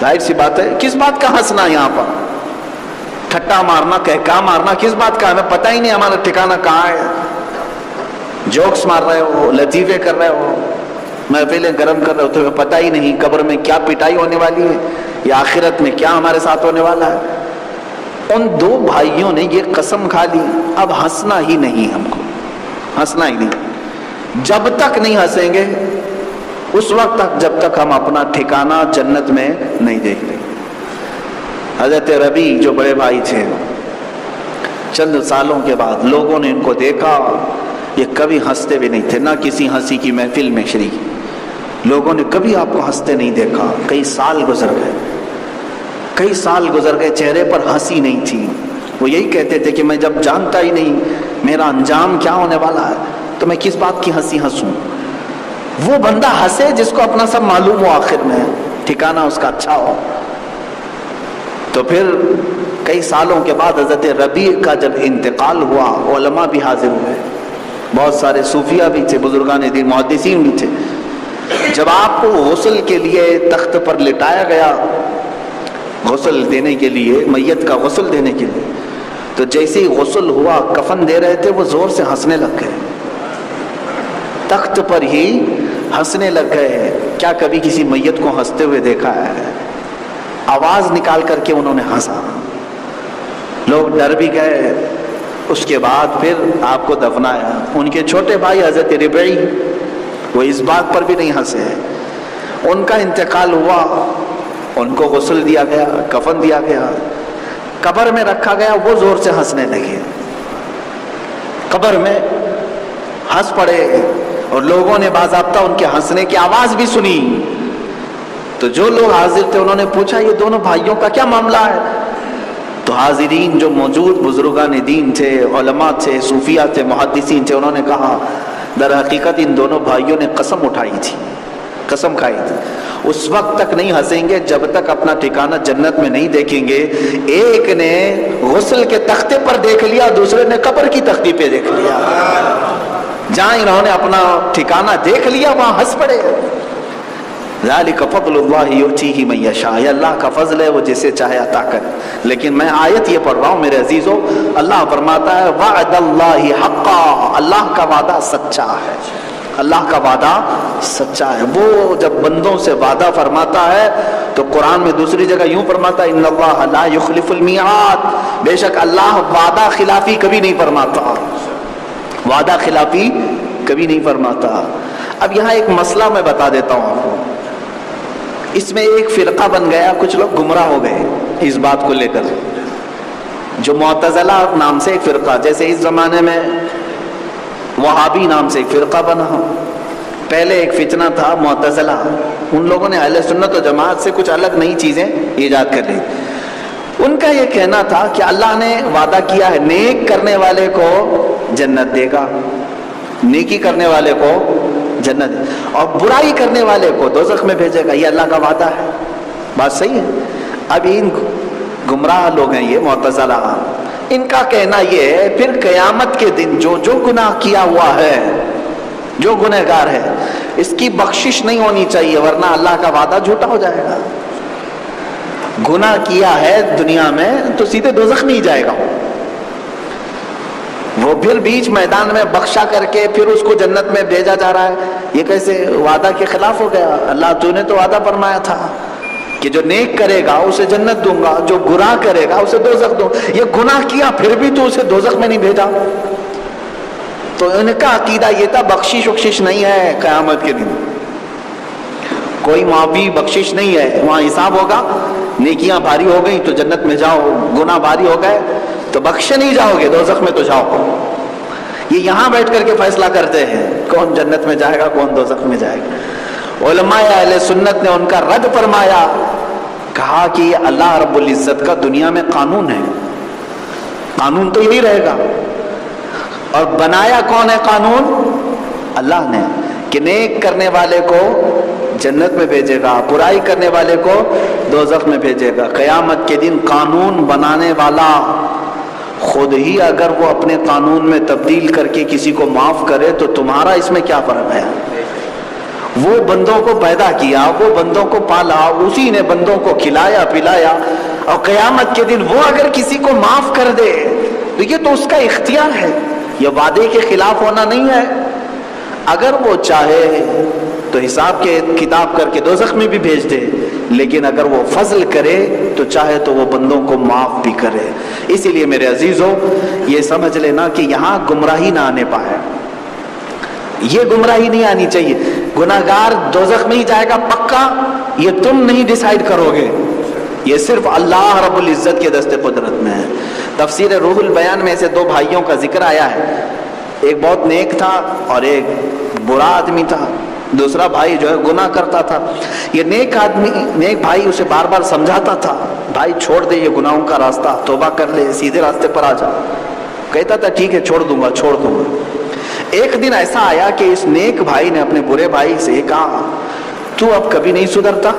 ظاہر سی بات ہے، کس بات کا ہنسنا یہاں پر؟ ٹھٹا مارنا، کہکا مارنا، کس بات کا؟ ہمیں پتہ ہی نہیں ہمارا ٹھکانہ کہاں ہے۔ جوکس مار رہے ہو، لطیفے کر رہے ہو، محفلیں گرم کر رہے ہو، تمہیں پتہ ہی نہیں قبر میں کیا پٹائی ہونے والی ہے یا آخرت میں کیا ہمارے ساتھ ہونے والا ہے۔ ان دو بھائیوں نے یہ قسم کھا لی اب ہنسنا ہی نہیں، ہم کو ہنسنا ہی نہیں، جب تک نہیں ہنسیں گے اس وقت تک جب تک ہم اپنا ٹھکانہ جنت میں نہیں دیکھ لیں۔ حضرت ربی جو بڑے بھائی تھے، چند سالوں کے بعد لوگوں نے ان کو دیکھا، یہ کبھی ہنستے بھی نہیں تھے، نہ کسی ہنسی کی محفل میں شریک، لوگوں نے کبھی آپ کو ہنستے نہیں دیکھا۔ کئی سال گزر گئے، کئی سال گزر گئے، چہرے پر ہنسی نہیں تھی۔ وہ یہی کہتے تھے کہ میں جب جانتا ہی نہیں میرا انجام کیا ہونے والا ہے تو میں کس بات کی ہنسی ہنسوں۔ وہ بندہ ہنسے جس کو اپنا سب معلوم ہو، آخر میں ٹھکانہ اس کا اچھا ہو۔ تو پھر کئی سالوں کے بعد حضرت ربیع کا جب انتقال ہوا، علماء بھی حاضر ہوئے، بہت سارے صوفیہ بھی تھے، بزرگان دین، محدثین بھی تھے۔ جب آپ کو غسل کے لیے تخت پر لٹایا گیا، غسل دینے کے لیے، میت کا غسل دینے کے لیے، تو جیسے ہی غسل ہوا، کفن دے رہے تھے، وہ زور سے ہنسنے لگ گئے، تخت پر ہی ہنسنے لگ گئے۔ کیا کبھی کسی میت کو ہنستے ہوئے دیکھا ہے؟ آواز نکال کر کے انہوں نے ہنسا، لوگ ڈر بھی گئے۔ اس کے بعد پھر آپ کو دفنایا۔ ان کے چھوٹے بھائی حضرت ربعی، وہ اس بات پر بھی نہیں ہنسے، ان کا انتقال ہوا، ان کو غسل دیا گیا، کفن دیا گیا، قبر میں رکھا گیا، وہ زور سے ہنسنے لگے، قبر میں ہنس پڑے، اور لوگوں نے باضابطہ ان کے ہنسنے کی آواز بھی سنی۔ تو جو لوگ حاضر تھے انہوں نے پوچھا یہ دونوں بھائیوں کا کیا معاملہ ہے؟ تو حاضرین جو موجود بزرگان دین تھے، علماء تھے، صوفیہ تھے، محدثین تھے، انہوں نے کہا در حقیقت ان دونوں بھائیوں نے قسم اٹھائی تھی، قسم کھائی تھی، اس وقت تک نہیں ہنسیں گے جب تک اپنا ٹھکانہ جنت میں نہیں دیکھیں گے۔ ایک نے غسل کے تختے پر دیکھ لیا، دوسرے نے قبر کی تختی پہ دیکھ لیا، جہاں انہوں نے اپنا ٹھکانہ دیکھ لیا وہاں ہنس پڑے۔ ذالک فضل اللہ یؤتیہ من یشاء، یہ اللہ کا فضل ہے، وہ جسے چاہے عطا کرے۔ لیکن میں آیت یہ پڑھ رہا ہوں میرے عزیزو، اللہ فرماتا ہے وعد اللہ حقا، اللہ کا وعدہ سچا ہے، اللہ کا وعدہ سچا ہے۔ وہ جب بندوں سے وعدہ فرماتا ہے تو قرآن میں دوسری جگہ یوں فرماتا ہے ان اللہ لا یخلف المیعاد، بے شک اللہ وعدہ خلافی کبھی نہیں فرماتا، وعدہ خلافی کبھی نہیں فرماتا۔ اب یہاں ایک مسئلہ میں بتا دیتا ہوں آپ کو، اس میں ایک فرقہ بن گیا، کچھ لوگ گمراہ ہو گئے اس بات کو لے کر، جو معتزلہ نام سے ایک فرقہ، جیسے اس زمانے میں وہابی نام سے ایک فرقہ بنا، پہلے ایک فتنہ تھا معتزلہ، ان لوگوں نے اہل سنت و جماعت سے کچھ الگ نئی چیزیں ایجاد کر لی۔ ان کا یہ کہنا تھا کہ اللہ نے وعدہ کیا ہے نیک کرنے والے کو جنت دے گا، نیکی کرنے والے کو جنت، اور برائی کرنے والے کو دوزخ میں بھیجے گا، یہ اللہ کا وعدہ ہے۔ بات صحیح ہے۔ اب ان گمراہ لوگ ہیں یہ معتزلہ، ان کا کہنا یہ ہے پھر قیامت کے دن جو گناہ کیا ہوا ہے، جو گنہگار ہے، اس کی بخشش نہیں ہونی چاہیے، ورنہ اللہ کا وعدہ جھوٹا ہو جائے گا۔ گناہ کیا ہے دنیا میں تو سیدھے دوزخ میں ہی جائے گا، وہ پھر بیچ میدان میں بخشا کر کے پھر اس کو جنت میں بھیجا جا رہا ہے، یہ کیسے وعدہ کے خلاف ہو گیا؟ اللہ تو نے تو وعدہ فرمایا تھا کہ جو نیک کرے گا اسے جنت دوں گا، جو گناہ کرے گا اسے دوزخ دوں گا، یہ گناہ کیا پھر بھی تو اسے دوزخ میں نہیں بھیجا۔ تو ان کا عقیدہ یہ تھا بخشش وخشش نہیں ہے قیامت کے دن، کوئی معافی بخشش نہیں ہے، وہاں حساب ہوگا، نیکیاں بھاری ہو گئی تو جنت میں جاؤ، گناہ بھاری ہو گئے تو بخشے نہیں جاؤ گے، دوزخ میں تو جاؤ۔ یہ یہاں بیٹھ کر کے فیصلہ کرتے ہیں کون جنت میں جائے گا کون دوزخ میں جائے گا۔ علماء اہل سنت نے ان کا رد فرمایا، کہا کہ یہ اللہ رب العزت کا دنیا میں قانون ہے، قانون تو یہی رہے گا، اور بنایا کون ہے قانون؟ اللہ نے، کہ نیک کرنے والے کو جنت میں بھیجے گا، برائی کرنے والے کو دوزخ میں بھیجے گا۔ قیامت کے دن قانون بنانے والا خود ہی اگر وہ اپنے قانون میں تبدیل کر کے کسی کو معاف کرے تو تمہارا اس میں کیا فرق ہے؟ وہ بندوں کو پیدا کیا، وہ بندوں کو پالا، اسی نے بندوں کو کھلایا پلایا، اور قیامت کے دن وہ اگر کسی کو معاف کر دے تو یہ تو اس کا اختیار ہے، یہ وعدے کے خلاف ہونا نہیں ہے۔ اگر وہ چاہے تو حساب کے کتاب کر کے دوزخ میں بھی بھیج دے، لیکن اگر وہ فضل کرے تو چاہے تو وہ بندوں کو معاف بھی کرے۔ اسی لیے میرے عزیزو یہ سمجھ لینا کہ یہاں گمراہی نہ آنے پائے، یہ گمراہی نہیں آنی چاہیے۔ گناہگار دوزخ میں ہی جائے گا پکا، یہ تم نہیں ڈیسائیڈ کرو گے، یہ صرف اللہ رب العزت کے دست قدرت میں ہے۔ تفسیر روح البیان میں ایسے دو بھائیوں کا ذکر آیا ہے، ایک بہت نیک تھا اور ایک برا آدمی تھا۔ دوسرا بھائی جو ہے گناہ کرتا تھا، یہ نیک بھائی اسے بار بار سمجھاتا تھا، بھائی چھوڑ دے یہ گناہوں کا راستہ، توبہ کر لے، سیدھے راستے پر آ جا۔ کہتا تھا ٹھیک ہے چھوڑ دوں گا چھوڑ دوں گا۔ ایک دن ایسا آیا کہ اس نیک بھائی نے اپنے برے بھائی سے کہا تو اب کبھی نہیں سدھرتا؟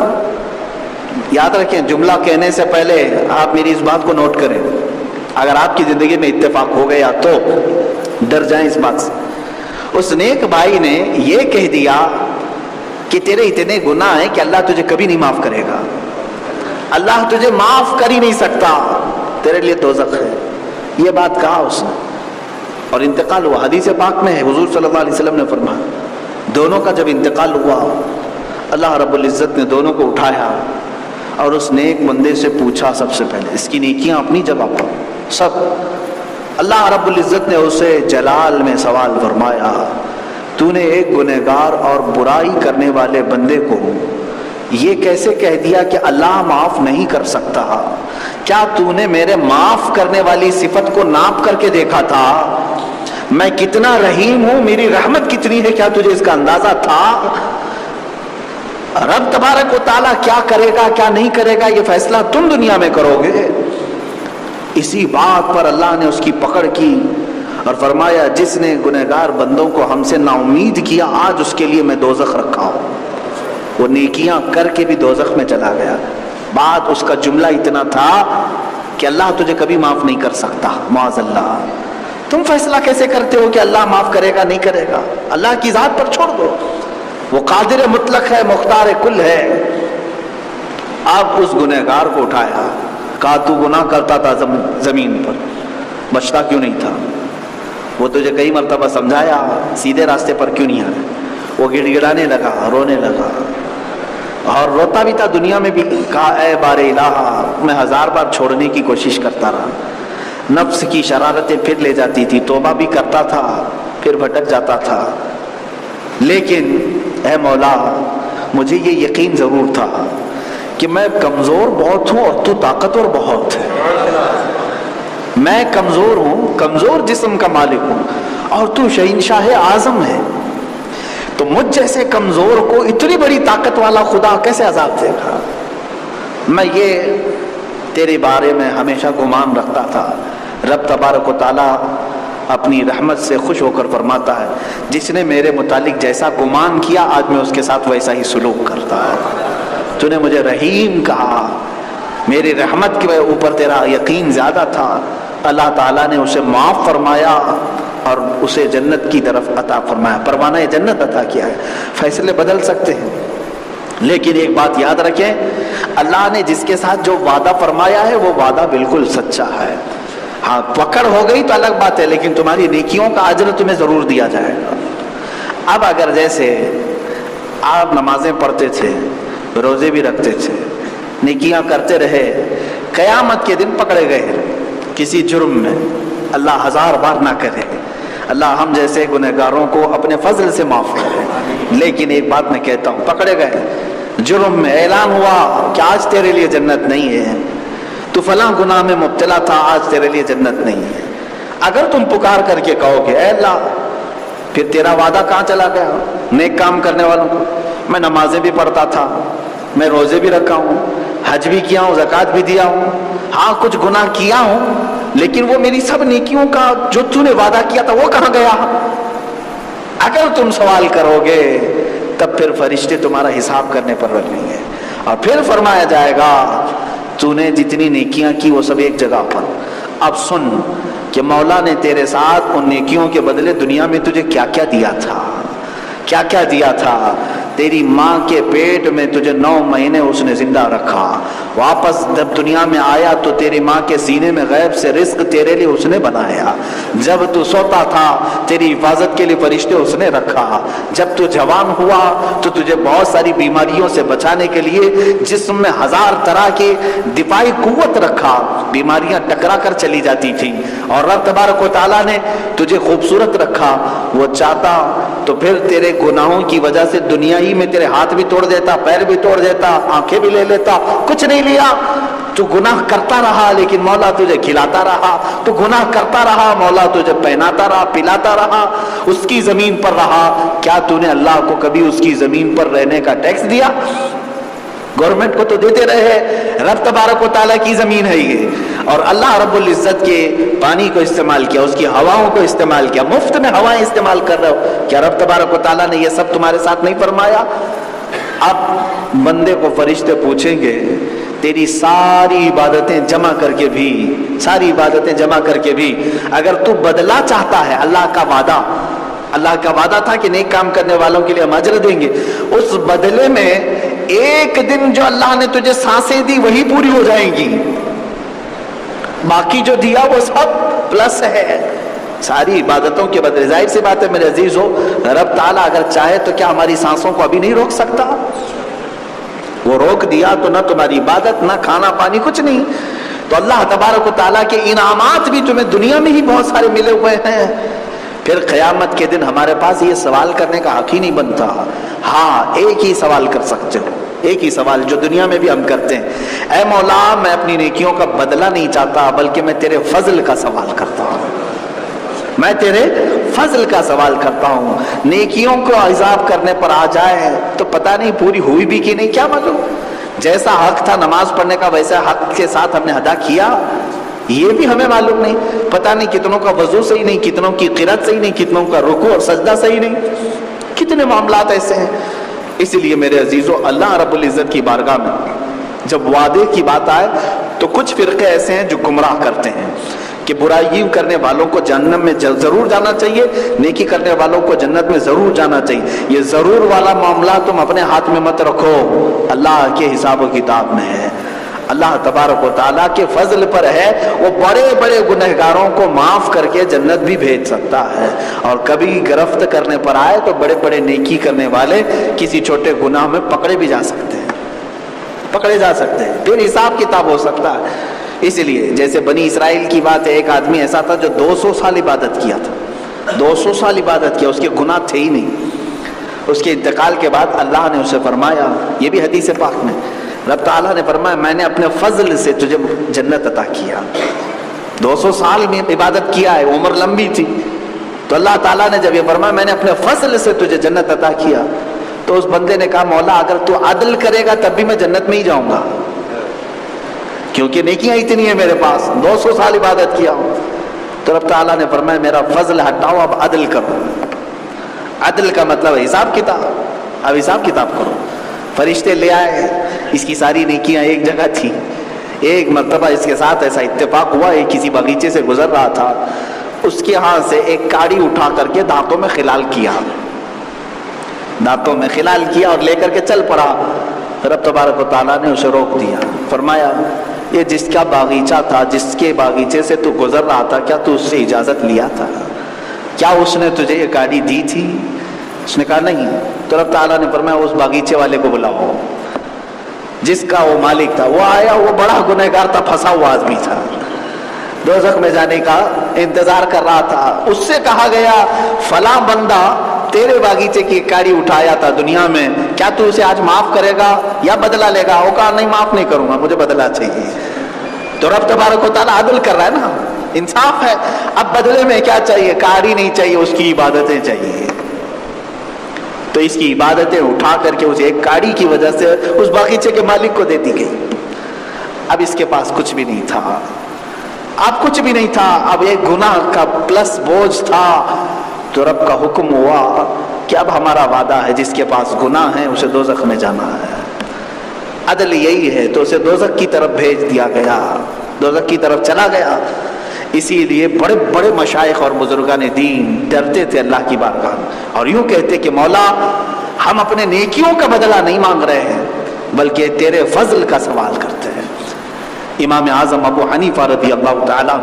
یاد رکھیں جملہ کہنے سے پہلے آپ میری اس بات کو نوٹ کریں، اگر آپ کی زندگی میں اتفاق ہو گیا تو ڈر جائیں اس بات سے۔ اس نیک بھائی نے یہ کہہ دیا کہ تیرے اتنے گناہ ہیں کہ اللہ تجھے کبھی نہیں معاف کرے گا، اللہ تجھے معاف کر ہی نہیں سکتا، تیرے لیے دوزخ ہے۔ یہ بات کہا اس نے اور انتقال ہوا۔ حدیث پاک میں ہے حضور صلی اللہ علیہ وسلم نے فرمایا دونوں کا جب انتقال ہوا اللہ رب العزت نے دونوں کو اٹھایا اور اس نیک بندے سے پوچھا، سب سے پہلے اس کی نیکیاں اپنی جگہ پر سب، اللہ رب العزت نے اسے جلال میں سوال فرمایا، تو نے ایک گنہگار اور برائی کرنے والے بندے کو یہ کیسے کہہ دیا کہ اللہ معاف نہیں کر سکتا؟ کیا تو نے میرے معاف کرنے والی صفت کو ناپ کر کے دیکھا تھا؟ میں کتنا رحیم ہوں، میری رحمت کتنی ہے، کیا تجھے اس کا اندازہ تھا؟ رب تبارک و تعالیٰ کیا کرے گا کیا نہیں کرے گا یہ فیصلہ تم دنیا میں کرو گے۔ اسی بات پر اللہ نے اس کی پکڑ کی اور فرمایا جس نے گنہگار بندوں کو ہم سے نا امید کیا آج اس کے لیے میں دوزخ رکھا ہوں۔ وہ نیکیاں کر کے بھی دوزخ میں چلا گیا، بات اس کا جملہ اتنا تھا کہ اللہ تجھے کبھی معاف نہیں کر سکتا، معاذ اللہ۔ تم فیصلہ کیسے کرتے ہو کہ اللہ معاف کرے گا نہیں کرے گا؟ اللہ کی ذات پر چھوڑ دو، وہ قادر مطلق ہے، مختار کل ہے۔ اب اس گنہگار کو اٹھایا، کہا تو گناہ کرتا تھا زمین پر، بچتا کیوں نہیں تھا؟ وہ تجھے کئی مرتبہ سمجھایا سیدھے راستے پر کیوں نہیں آیا؟ وہ گڑ گڑانے لگا، رونے لگا اور روتا بھی تھا دنیا میں بھی، کہا اے بار الہ میں 1000 بار چھوڑنے کی کوشش کرتا رہا، نفس کی شرارتیں پھر لے جاتی تھی، توبہ بھی کرتا تھا پھر بھٹک جاتا تھا، لیکن اے مولا مجھے یہ یقین ضرور تھا کہ میں کمزور بہت ہوں اور تو طاقتور بہت ہے۔ میں کمزور ہوں، کمزور جسم کا مالک ہوں، اور تو شہنشاہ اعظم ہے، تو مجھ جیسے کمزور کو اتنی بڑی طاقت والا خدا کیسے عذاب دے گا؟ میں یہ تیرے بارے میں ہمیشہ گمان رکھتا تھا۔ رب تبارک و تعالیٰ اپنی رحمت سے خوش ہو کر فرماتا ہے جس نے میرے متعلق جیسا گمان کیا آج میں اس کے ساتھ ویسا ہی سلوک کرتا ہے۔ تو نے مجھے رحیم کہا، میری رحمت کے اوپر تیرا یقین زیادہ تھا، اللہ تعالیٰ نے اسے معاف فرمایا اور اسے جنت کی طرف عطا فرمایا، پروانہ جنت عطا کیا ہے۔ فیصلے بدل سکتے ہیں لیکن ایک بات یاد رکھیں، اللہ نے جس کے ساتھ جو وعدہ فرمایا ہے وہ وعدہ بالکل سچا ہے۔ ہاں پکڑ ہو گئی تو الگ بات ہے، لیکن تمہاری نیکیوں کا اجر تمہیں ضرور دیا جائے گا۔ اب اگر جیسے آپ نمازیں پڑھتے تھے، روزے بھی رکھتے تھے، نیکیاں کرتے رہے، قیامت کے دن پکڑے گئے کسی جرم میں، اللہ 1000 بار نہ کرے، اللہ ہم جیسے گنہگاروں کو اپنے فضل سے معاف کرے، لیکن ایک بات میں کہتا ہوں، پکڑے گئے جرم میں اعلان ہوا کہ آج تیرے لیے جنت نہیں ہے، تو فلاں گناہ میں مبتلا تھا، آج تیرے لیے جنت نہیں ہے، اگر تم پکار کر کے کہو کہ اے اللہ، پھر تیرا وعدہ کہاں چلا گیا نیک کام کرنے والوں کو؟ میں نمازیں بھی پڑھتا تھا، میں روزے بھی رکھا ہوں، حج بھی کیا ہوں، زکوٰۃ بھی دیا ہوں، ہاں کچھ گناہ کیا ہوں، لیکن وہ میری سب نیکیوں کا جو تو نے وعدہ کیا تھا وہ کہاں گیا؟ اگر تم سوال کرو گے تب پھر فرشتے تمہارا حساب کرنے پر رکھیں گے، اور پھر فرمایا جائے گا تو نے جتنی نیکیاں کی وہ سب ایک جگہ پر۔ اب سن کہ مولا نے تیرے ساتھ ان نیکیوں کے بدلے دنیا میں تجھے کیا کیا دیا تھا، کیا کیا دیا تھا۔ تیری ماں کے پیٹ میں تجھے 9 مہینے اس نے زندہ رکھا، واپس جب دنیا میں آیا تو تیری ماں کے سینے میں غیب سے رزق تیرے لیے اس نے بنایا، جب تو سوتا تھا تیری حفاظت کے لیے فرشتے اس نے رکھا، جب تو جوان ہوا تو تجھے بہت ساری بیماریوں سے بچانے کے لیے جسم میں 1000 طرح کی دفاعی قوت رکھا، بیماریاں ٹکرا کر چلی جاتی تھی، اور رب تبارک و تعالیٰ نے تجھے خوبصورت رکھا۔ وہ چاہتا تو پھر تیرے گناہوں کی وجہ سے دنیا ہی میں تیرے ہاتھ بھی توڑ دیتا، پیر بھی توڑ دیتا، آنکھیں بھی لے لیتا، کچھ نہیں لیا۔ تو گناہ کرتا رہا لیکن مولا تجھے کھلاتا رہا، تو گناہ کرتا رہا مولا تجھے پہناتا رہا، پلاتا رہا، اس کی زمین پر رہا۔ کیا تو نے اللہ کو کبھی اس کی زمین پر رہنے کا ٹیکس دیا؟ گورنمنٹ کو تو دیتے رہے، رب تبارک و تعالیٰ کی زمین ہے یہ، اور اللہ رب العزت کے پانی کو استعمال کیا، اس کی ہواؤں کو استعمال کیا، مفت میں ہوائیں استعمال کر رہے ہو، کیا رب تبارک و تعالیٰ نے یہ سب تمہارے ساتھ نہیں فرمایا؟ اب بندے کو فرشتے پوچھیں گے تیری ساری عبادتیں جمع کر کے بھی، ساری عبادتیں جمع کر کے بھی اگر تو بدلہ چاہتا ہے، اللہ کا وعدہ تھا کہ نیک کام کرنے والوں کے لیے ہم اجر دیں گے، اس بدلے میں ایک دن جو اللہ نے تجھے سانسیں دی وہی پوری ہو جائیں گی، باقی جو دیا وہ سب پلس ہے، ساری عبادتوں کے بدلے۔ ظاہر سی بات ہے میرے عزیز ہو، رب تعالیٰ اگر چاہے تو کیا ہماری سانسوں کو ابھی نہیں روک سکتا؟ وہ روک دیا تو نہ تمہاری عبادت، نہ کھانا پانی، کچھ نہیں۔ تو اللہ تبارک و تعالیٰ کے انعامات بھی تمہیں دنیا میں ہی بہت سارے ملے ہوئے ہیں، پھر قیامت کے دن ہمارے پاس یہ سوال کرنے کا حق ہی نہیں بنتا۔ ہاں ایک ہی سوال کر سکتے ہو، ایک ہی سوال جو دنیا میں بھی ہم کرتے ہیں، اے مولا میں اپنی نیکیوں کا بدلہ نہیں چاہتا بلکہ میں تیرے فضل کا سوال کرتا ہوں، میں تیرے فضل کا سوال کرتا ہوں۔ نیکیوں کو حساب کرنے پر آ جائے تو پتہ نہیں پوری ہوئی بھی کہ نہیں، کیا معلوم، جیسا حق تھا نماز پڑھنے کا ویسا حق کے ساتھ ہم نے ادا کیا، یہ بھی ہمیں معلوم نہیں، پتہ نہیں کتنوں کا وضو صحیح نہیں، کتنوں کی قرات صحیح نہیں، کتنوں کا رکوع اور سجدہ صحیح نہیں، کتنے معاملات ایسے ہیں۔ اس لیے میرے عزیزو، اللہ رب العزت کی بارگاہ میں جب وعدے کی بات آئے تو کچھ فرقے ایسے ہیں جو گمراہ کرتے ہیں کہ برائی کرنے والوں کو جہنم میں ضرور جانا چاہیے، نیکی کرنے والوں کو جنت میں ضرور جانا چاہیے۔ یہ ضرور والا معاملہ تم اپنے ہاتھ میں مت رکھو، اللہ کے حساب و کتاب میں ہے، اللہ تبارک و تعالیٰ کے فضل پر ہے، وہ بڑے بڑے گنہگاروں کو معاف کر کے جنت بھی بھیج سکتا ہے، اور کبھی گرفت کرنے پر آئے تو بڑے بڑے نیکی کرنے والے کسی چھوٹے گناہ میں پکڑے بھی جا سکتے ہیں، پکڑے جا سکتے ہیں، پھر حساب کتاب ہو سکتا ہے۔ اس لیے جیسے بنی اسرائیل کی بات ہے، ایک آدمی ایسا تھا جو 200 سال عبادت کیا تھا، 200 سال عبادت کیا، اس کے گناہ تھے ہی نہیں۔ اس کے انتقال کے بعد اللہ نے اسے فرمایا، یہ بھی حدیث پاک میں رب تعالیٰ نے فرمایا میں نے اپنے فضل سے تجھے جنت عطا کیا، 200 سال میں عبادت کیا ہے، عمر لمبی تھی، تو اللہ تعالیٰ نے جب یہ فرمایا میں نے اپنے فضل سے تجھے جنت عطا کیا، تو اس بندے نے کہا مولا اگر تو عدل کرے گا تب بھی میں جنت میں ہی جاؤں گا، کیونکہ نیکیاں اتنی ہیں میرے پاس، 200 سال عبادت کیا ہوں۔ تو رب تعالیٰ نے فرمایا میرا فضل ہٹاؤ، اب عدل کرو۔ عدل کا مطلب ہے حساب کتاب، اب حساب کتاب کرو۔ فرشتے لے آئے، اس کی ساری نیکیاں ایک جگہ تھی۔ ایک مرتبہ اس کے ساتھ ایسا اتفاق ہوا، ایک کسی باغیچے سے گزر رہا تھا، اس کے ہاتھ سے ایک کاڑی اٹھا کر کے دانتوں میں خلال کیا، دانتوں میں خلال کیا اور لے کر کے چل پڑا۔ رب تبارک و تعالیٰ نے اسے روک دیا، فرمایا یہ جس کا باغیچہ تھا، جس کے باغیچے سے تو گزر رہا تھا، کیا تو اس سے اجازت لیا تھا؟ کیا اس نے تجھے یہ کاڑی دی تھی؟ اس نے کہا نہیں۔ تو رب تعالیٰ نے فرمایا اس باغیچے والے کو بلاؤ جس کا وہ مالک تھا۔ وہ آیا، وہ بڑا گنہگار تھا، پھنسا ہوا آدمی تھا، دوزخ میں جانے کا انتظار کر رہا تھا۔ اس سے کہا گیا فلاں بندہ تیرے باغیچے کی ایک کاڑی اٹھایا تھا دنیا میں، کیا تو اسے آج معاف کرے گا یا بدلہ لے گا؟ وہ کہا نہیں، معاف نہیں کروں گا، مجھے بدلہ چاہیے۔ تو رب تبارک و تعالیٰ عدل کر رہا ہے نا، انصاف ہے۔ اب بدلے میں کیا چاہیے؟ کاڑی نہیں چاہیے، اس کی عبادتیں چاہیے۔ تو اس کی عبادتیں اٹھا کر کے اسے ایک کاڑی کی وجہ سے اس باغیچے کے مالک کو دے دی گئی۔ اب اس کے پاس کچھ بھی نہیں تھا، اب کچھ بھی نہیں تھا، اب ایک گناہ کا پلس بوجھ تھا۔ تو رب کا حکم ہوا کہ اب ہمارا وعدہ ہے جس کے پاس گناہ ہے اسے دوزخ میں جانا ہے۔ عدل یہی ہے، تو اسے دوزخ کی طرف بھیج دیا گیا، دوزخ کی طرف چلا گیا۔ اسی لیے بڑے بڑے مشائخ اور بزرگان دین ڈرتے تھے اللہ کی بارگاہ میں، اور یوں کہتے کہ مولا ہم اپنے نیکیوں کا بدلہ نہیں مانگ رہے ہیں بلکہ تیرے فضل کا سوال کرتے ہیں۔ امام اعظم ابو حنیفہ رضی اللہ تعالیٰ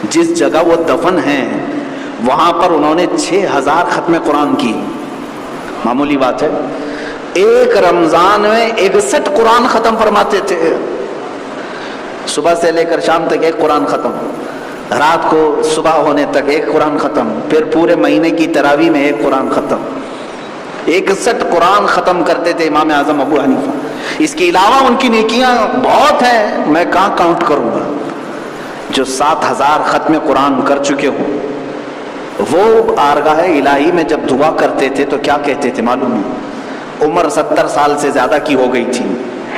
جس جگہ وہ دفن ہیں وہاں پر انہوں نے 6000 ختم قرآن کی، معمولی بات ہے۔ ایک رمضان میں 61 قرآن ختم فرماتے تھے، صبح سے لے کر شام تک ایک قرآن ختم، رات کو صبح ہونے تک ایک قرآن ختم، پھر پورے مہینے کی تراویح میں ایک قرآن ختم، 61 قرآن ختم کرتے تھے امام اعظم ابو حنیفہ۔ اس کے علاوہ ان کی نیکیاں بہت ہیں، میں کہاں کاؤنٹ کروں گا۔ جو 7000 ختم قرآن کر چکے ہوں وہ آرگاہ الہی میں جب دعا کرتے تھے تو کیا کہتے تھے معلوم ہے؟ عمر 70 سال سے زیادہ کی ہو گئی تھی،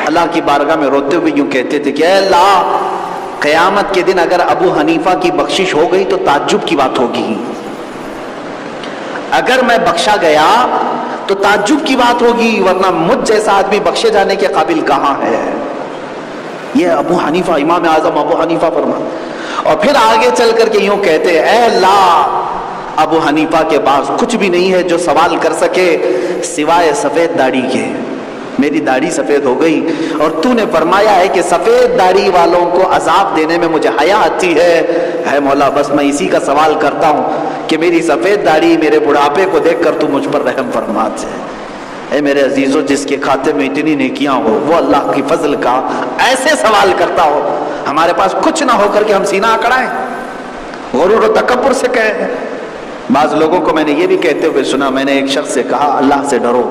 اللہ کی بارگاہ میں روتے ہوئے یوں کہتے تھے کہ اے اللہ، قیامت کے دن اگر ابو حنیفہ کی بخشش ہو گئی تو تعجب کی بات ہوگی، اگر میں بخشا گیا تو تعجب کی بات ہوگی، ورنہ مجھ جیسا آدمی بخشے جانے کے قابل کہاں ہے۔ یہ ابو حنیفہ، امام اعظم ابو حنیفہ فرما، اور پھر آگے چل کر کے یوں کہتے اے اللہ، ابو حنیفہ کے پاس کچھ بھی نہیں ہے جو سوال کر سکے سوائے سفید داڑھی کے، میری داڑھی سفید ہو گئی اور تو نے فرمایا ہے کہ سفید داڑھی والوں کو عذاب دینے میں مجھے حیا آتی ہے، اے مولا بس میں اسی کا سوال کرتا ہوں کہ میری سفید داڑھی میرے بڑھاپے کو دیکھ کر تو مجھ پر رحم فرما دے۔ اے میرے عزیزو، جس کے کھاتے میں اتنی نیکیاں ہو وہ اللہ کی فضل کا ایسے سوال کرتا ہو، ہمارے پاس کچھ نہ ہو کر کے ہم سینہ اکڑائیں، غرور و تکبر سے کہیں۔ بعض لوگوں کو میں نے یہ بھی کہتے ہوئے سنا، میں نے ایک شخص سے کہا اللہ سے ڈرو،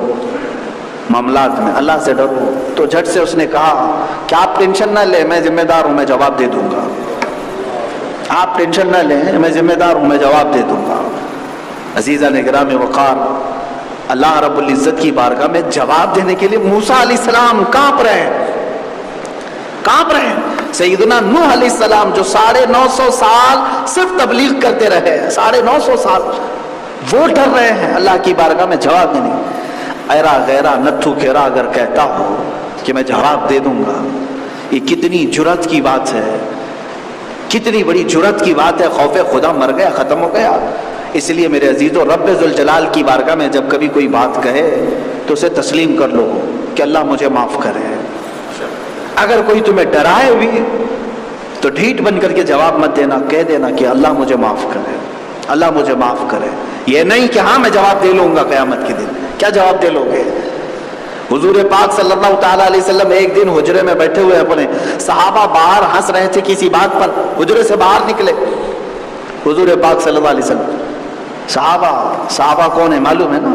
معاملات میں اللہ سے ڈرو، تو جھٹ سے اس نے کہا کہ آپ ٹینشن نہ لیں، میں ذمہ دار ہوں، میں جواب دے دوں گا۔ آپ ٹینشن نہ لیں، میں ذمہ دار ہوں، میں جواب دے دوں گا۔ عزیزان گرامی وقار، اللہ رب العزت کی بارگاہ میں جواب دینے کے لیے موسیٰ علیہ السلام کانپ رہے ہیں، کانپ رہے ہیں۔ سیدنا نوح علیہ السلام جو 950 سال صرف تبلیغ کرتے رہے، 950 سال، وہ ڈر رہے ہیں اللہ کی بارگاہ میں جواب دینے۔ ایرا غیرا نتھو کھیرا اگر کہتا ہو کہ میں جواب دے دوں گا، یہ کتنی جرأت کی بات ہے، کتنی بڑی جرأت کی بات ہے۔ خوف خدا مر گیا، ختم ہو گیا۔ اس لیے میرے عزیزو، رب ذوالجلال کی بارگاہ میں جب کبھی کوئی بات کہے تو اسے تسلیم کر لو کہ اللہ مجھے معاف کرے۔ اگر کوئی تمہیں ڈرائے بھی تو ڈھیٹ بن کر کے جواب مت دینا، کہہ دینا کہ اللہ مجھے معاف کرے، اللہ مجھے معاف کرے۔ یہ نہیں کہ ہاں میں جواب دے لوں گا قیامت کے دن، کیا جواب دے لو گے؟ حضور پاک صلی اللہ تعالیٰ علیہ وسلم ایک دن حجرے میں بیٹھے ہوئے، اپنے صحابہ باہر ہنس رہے تھے کسی بات پر، حجرے سے باہر نکلے حضور پاک صلی اللہ علیہ وسلم۔ صحابہ کون ہے معلوم ہے نا؟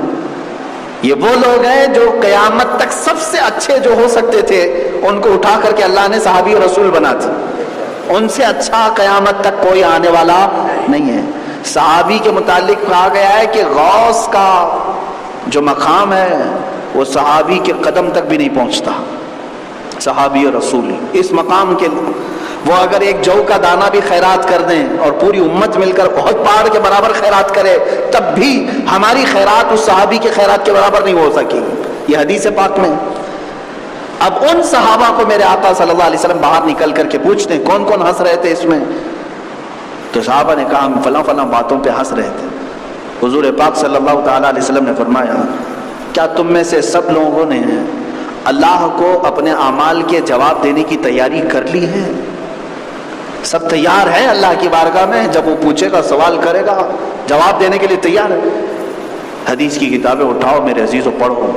یہ وہ لوگ ہیں جو قیامت تک سب سے اچھے جو ہو سکتے تھے، ان کو اٹھا کر کے اللہ نے صحابی اور رسول بنا دی۔ ان سے اچھا قیامت تک کوئی آنے والا نہیں ہے۔ صحابی کے متعلق کہا گیا ہے کہ غوث کا جو مقام ہے وہ صحابی کے قدم تک بھی نہیں پہنچتا۔ صحابی اور رسول اس مقام کے، وہ اگر ایک جو کا دانہ بھی خیرات کر دیں اور پوری امت مل کر بہت پہاڑ کے برابر خیرات کرے، تب بھی ہماری خیرات اس صحابی کے خیرات کے برابر نہیں ہو سکی۔ یہ حدیث پاک میں۔ اب ان صحابہ کو میرے آقا صلی اللہ علیہ وسلم باہر نکل کر کے پوچھتے ہیں کون کون ہنس رہے تھے اس میں؟ تو صحابہ نے کہا ہم فلاں فلاں باتوں پہ ہنس رہے تھے۔ حضور پاک صلی اللہ تعالیٰ علیہ وسلم نے فرمایا کیا تم میں سے سب لوگوں نے اللہ کو اپنے اعمال کے جواب دینے کی تیاری کر لی ہے؟ سب تیار ہیں اللہ کی بارگاہ میں، جب وہ پوچھے گا سوال کرے گا جواب دینے کے لیے تیار ہے۔ حدیث کی کتابیں اٹھاؤ میرے عزیزو، پڑھو۔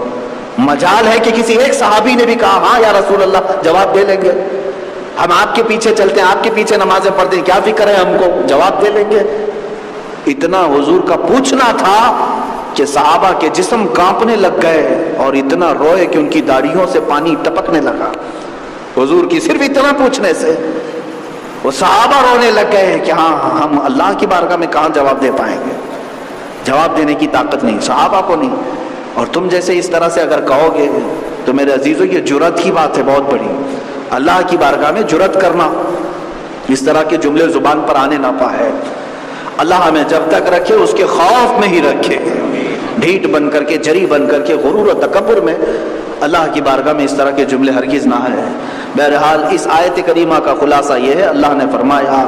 مجال ہے کہ کسی ایک صحابی نے بھی کہا ہاں یا رسول اللہ جواب دے لیں گے، ہم آپ کے پیچھے چلتے ہیں، آپ کے پیچھے نمازیں پڑھتے ہیں، کیا فکر ہے ہم کو، جواب دے لیں گے۔ اتنا حضور کا پوچھنا تھا کہ صحابہ کے جسم کانپنے لگ گئے اور اتنا روئے کہ ان کی داڑھیوں سے پانی ٹپکنے لگا حضور کی صرف اتنا پوچھنے سے۔ وہ صحابہ رونے لگ گئے کہ ہاں ہم اللہ کی بارگاہ میں کہاں جواب دے پائیں گے، جواب دینے کی طاقت نہیں صحابہ کو نہیں، اور تم جیسے اس طرح سے اگر کہو گے تو میرے عزیزو یہ جرأت کی بات ہے بہت بڑی، اللہ کی بارگاہ میں جرأت کرنا، اس طرح کے جملے زبان پر آنے نہ پائے۔ اللہ ہمیں جب تک رکھے اس کے خوف میں ہی رکھے، ڈھیٹ بن کر کے، جری بن کر کے، غرور و تکبر میں اللہ کی بارگاہ میں اس طرح کے جملے ہرگز نہ آئے۔ بہرحال اس آیت کریمہ کا خلاصہ یہ ہے، اللہ نے فرمایا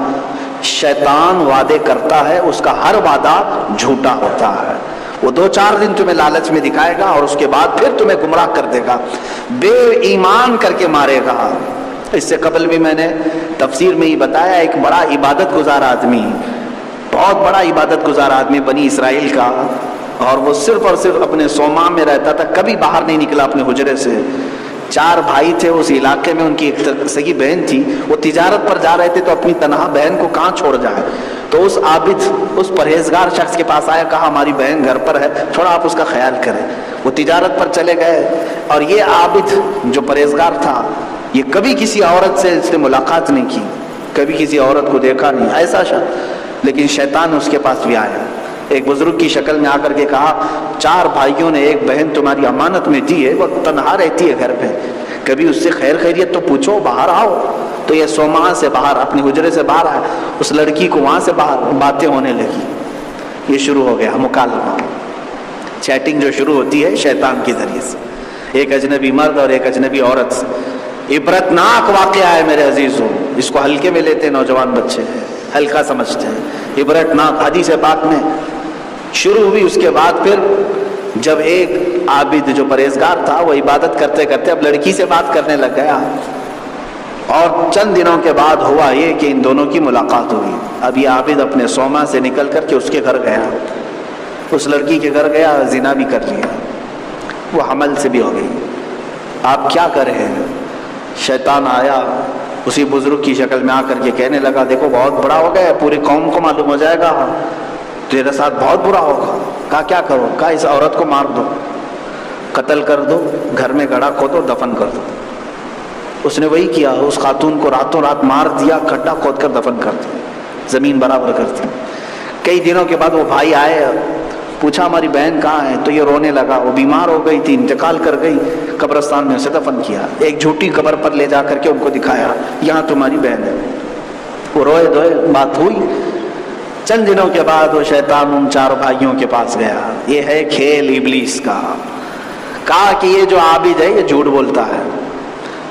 شیطان وعدے کرتا ہے، اس کا ہر وعدہ جھوٹا ہوتا ہے، وہ 2-4 دن تمہیں لالچ میں دکھائے گا اور اس کے بعد پھر تمہیں گمراہ کر دے گا، بے ایمان کر کے مارے گا۔ اس سے قبل بھی میں نے تفسیر میں ہی بتایا، ایک بڑا عبادت گزار آدمی، بہت بڑا عبادت گزار آدمی بنی اسرائیل کا، اور وہ صرف اور صرف اپنے صومعہ میں رہتا تھا، کبھی باہر نہیں نکلا اپنے حجرے سے۔ 4 بھائی تھے اس علاقے میں، ان کی ایک سگی بہن تھی، وہ تجارت پر جا رہے تھے تو اپنی تنہا بہن کو کہاں چھوڑ جائے، تو اس عابد، اس پرہیزگار شخص کے پاس آیا، کہا ہماری بہن گھر پر ہے، تھوڑا آپ اس کا خیال کریں۔ وہ تجارت پر چلے گئے، اور یہ عابد جو پرہیزگار تھا یہ کبھی کسی عورت سے اس نے ملاقات نہیں کی، کبھی کسی عورت کو دیکھا نہیں، ایسا شخص، لیکن شیطان اس کے پاس بھی آیا، ایک بزرگ کی شکل میں آ کر کے کہا 4 بھائیوں نے ایک بہن تمہاری امانت میں دی ہے، وہ تنہا رہتی ہے گھر پہ، کبھی اس سے خیر خیریت تو پوچھو، باہر آؤ۔ تو یہ صومعہ سے باہر، اپنے حجرے سے باہر آیا، اس لڑکی کو وہاں سے باہر باتیں ہونے لگی، یہ شروع ہو گیا مکالمہ، چیٹنگ جو شروع ہوتی ہے شیطان کے ذریعے سے، ایک اجنبی مرد اور ایک اجنبی عورت سے۔ عبرتناک واقعہ ہے میرے عزیزوں، اس کو ہلکے میں لیتے نوجوان بچے ہیں، ہلکا سمجھتے ہیں، عبرتناک حدیث پاک میں شروع ہوئی۔ اس کے بعد پھر جب ایک عابد جو پرہیزگار تھا وہ عبادت کرتے کرتے اب لڑکی سے بات کرنے لگ گیا، اور چند دنوں کے بعد ہوا یہ کہ ان دونوں کی ملاقات ہوئی۔ اب یہ عابد اپنے صومعہ سے نکل کر کے اس کے گھر گیا، اس لڑکی کے گھر گیا، زنا بھی کر لیا، وہ حمل سے بھی ہو گئی۔ آپ کیا کریں؟ شیطان آیا اسی بزرگ کی شکل میں آ کر کے کہنے لگا دیکھو بہت بڑا ہو گیا، پوری قوم کو معلوم ہو جائے گا، تیرے ساتھ بہت برا ہوگا۔ کہا کیا کرو؟ کہا اس عورت کو مار دو، قتل کر دو، گھر میں گڑھا کھودو، دفن کر دو۔ اس نے وہی کیا، اس خاتون کو راتوں رات مار دیا، کھڈا کھود کر دفن کر دیا، زمین برابر کر دی۔ کئی دنوں کے بعد وہ بھائی آئے، پوچھا ہماری بہن کہاں ہے؟ تو یہ رونے لگا، وہ بیمار ہو گئی تھی، انتقال کر گئی، قبرستان میں اسے دفن کیا، ایک جھوٹی قبر پر لے جا کر کے ان کو دکھایا یہاں تمہاری بہن ہے۔ وہ روئے دھوئے، بات ہوئی۔ چند دنوں کے بعد وہ شیطان ان 4 بھائیوں کے پاس گیا، یہ ہے کھیل ابلیس کا۔ کہا کہ یہ جو عابد ہے یہ جھوٹ بولتا ہے،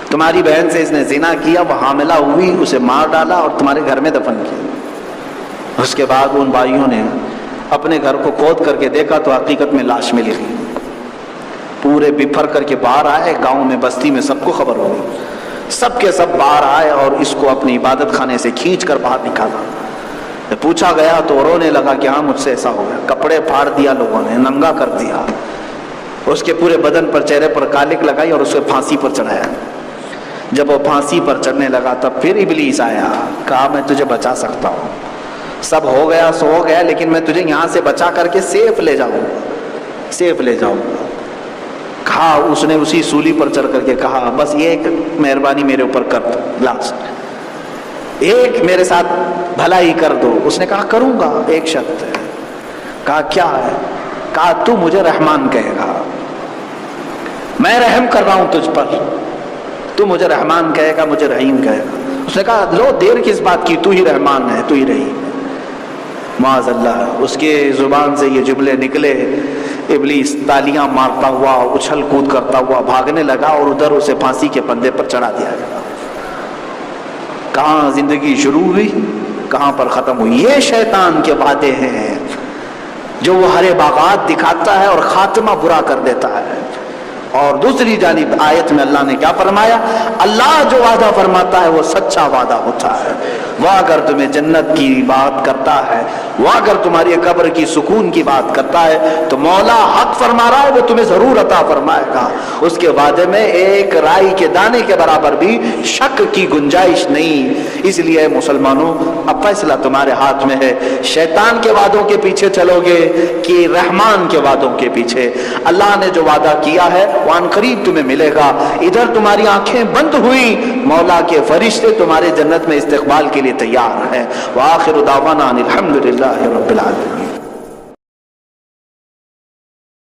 تمہاری بہن سے اس نے زنا کیا، وہ حاملہ ہوئی، اسے مار ڈالا اور تمہارے گھر میں دفن کیا۔ اس کے بعد ان بھائیوں نے اپنے گھر کو کھود کر کے دیکھا تو حقیقت میں لاش مل گئی، پورے بفر کر کے باہر آئے، گاؤں میں بستی میں سب کو خبر ہو گئی، سب کے سب باہر آئے اور اس کو اپنی عبادت خانے سے کھینچ کر باہر نکالا۔ پوچھا گیا تو رونے لگا کہ ہاں مجھ سے ایسا ہو گیا، کپڑے پھاڑ دیا لوگوں نے، ننگا کر دیا، اس کے پورے بدن پر، چہرے پر کالک لگائی اور اسے پھانسی پر چڑھایا۔ جب وہ پھانسی پر چڑھنے لگا تب پھر ابلیس آیا، کہا میں تجھے بچا سکتا ہوں، سب ہو گیا سو ہو گیا، لیکن میں تجھے یہاں سے بچا کر کے سیف لے جاؤں گا، سیف لے جاؤں گا۔ کہا، اس نے اسی سولی پر چڑھ کر کے کہا بس یہ ایک مہربانی میرے اوپر کر دو، لاسٹ ایک میرے ساتھ بھلائی کر دو۔ اس نے کہا کروں گا، ایک شرط ہے۔ کہا کیا ہے؟ کہا تو مجھے رحمان کہے گا، میں رحم کر رہا ہوں تجھ پر، تو مجھے رحمان کہے گا، مجھے رحیم کہے گا۔ اس نے کہا لو دیر کس بات کی، تو ہی رحمان ہے، تو ہی رحیم ہے۔ معاذ اللہ، اس کے زبان سے یہ جملے نکلے، ابلیس تالیاں مارتا ہوا، اچھل کود کرتا ہوا بھاگنے لگا اور ادھر اسے پھانسی کے پندے پر چڑھا دیا گیا۔ کہاں زندگی شروع ہوئی، کہاں پر ختم ہوئی۔ یہ شیطان کے وعدے ہیں جو وہ ہرے باغات دکھاتا ہے اور خاتمہ برا کر دیتا ہے۔ اور دوسری جانب آیت میں اللہ نے کیا فرمایا؟ اللہ جو وعدہ فرماتا ہے وہ سچا وعدہ ہوتا ہے۔ وہ اگر تمہیں جنت کی بات کرتا ہے، وہ اگر تمہاری قبر کی سکون کی بات کرتا ہے، تو مولا حق فرما رہا ہے وہ تمہیں ضرور عطا فرمائے گا، اس کے وعدے میں ایک رائی کے دانے کے برابر بھی شک کی گنجائش نہیں۔ اس لیے مسلمانوں اب فیصلہ تمہارے ہاتھ میں ہے، شیطان کے وعدوں کے پیچھے چلو گے کہ رحمان کے وعدوں کے پیچھے؟ اللہ نے جو وعدہ کیا ہے وہ ان قریب تمہیں ملے گا۔ ادھر تمہاری آنکھیں بند ہوئی، مولا کے فرشتے تمہارے جنت میں استقبال کے لیے تیار ہیں۔ وآخر دعوانا ان الحمد للہ رب العالمین۔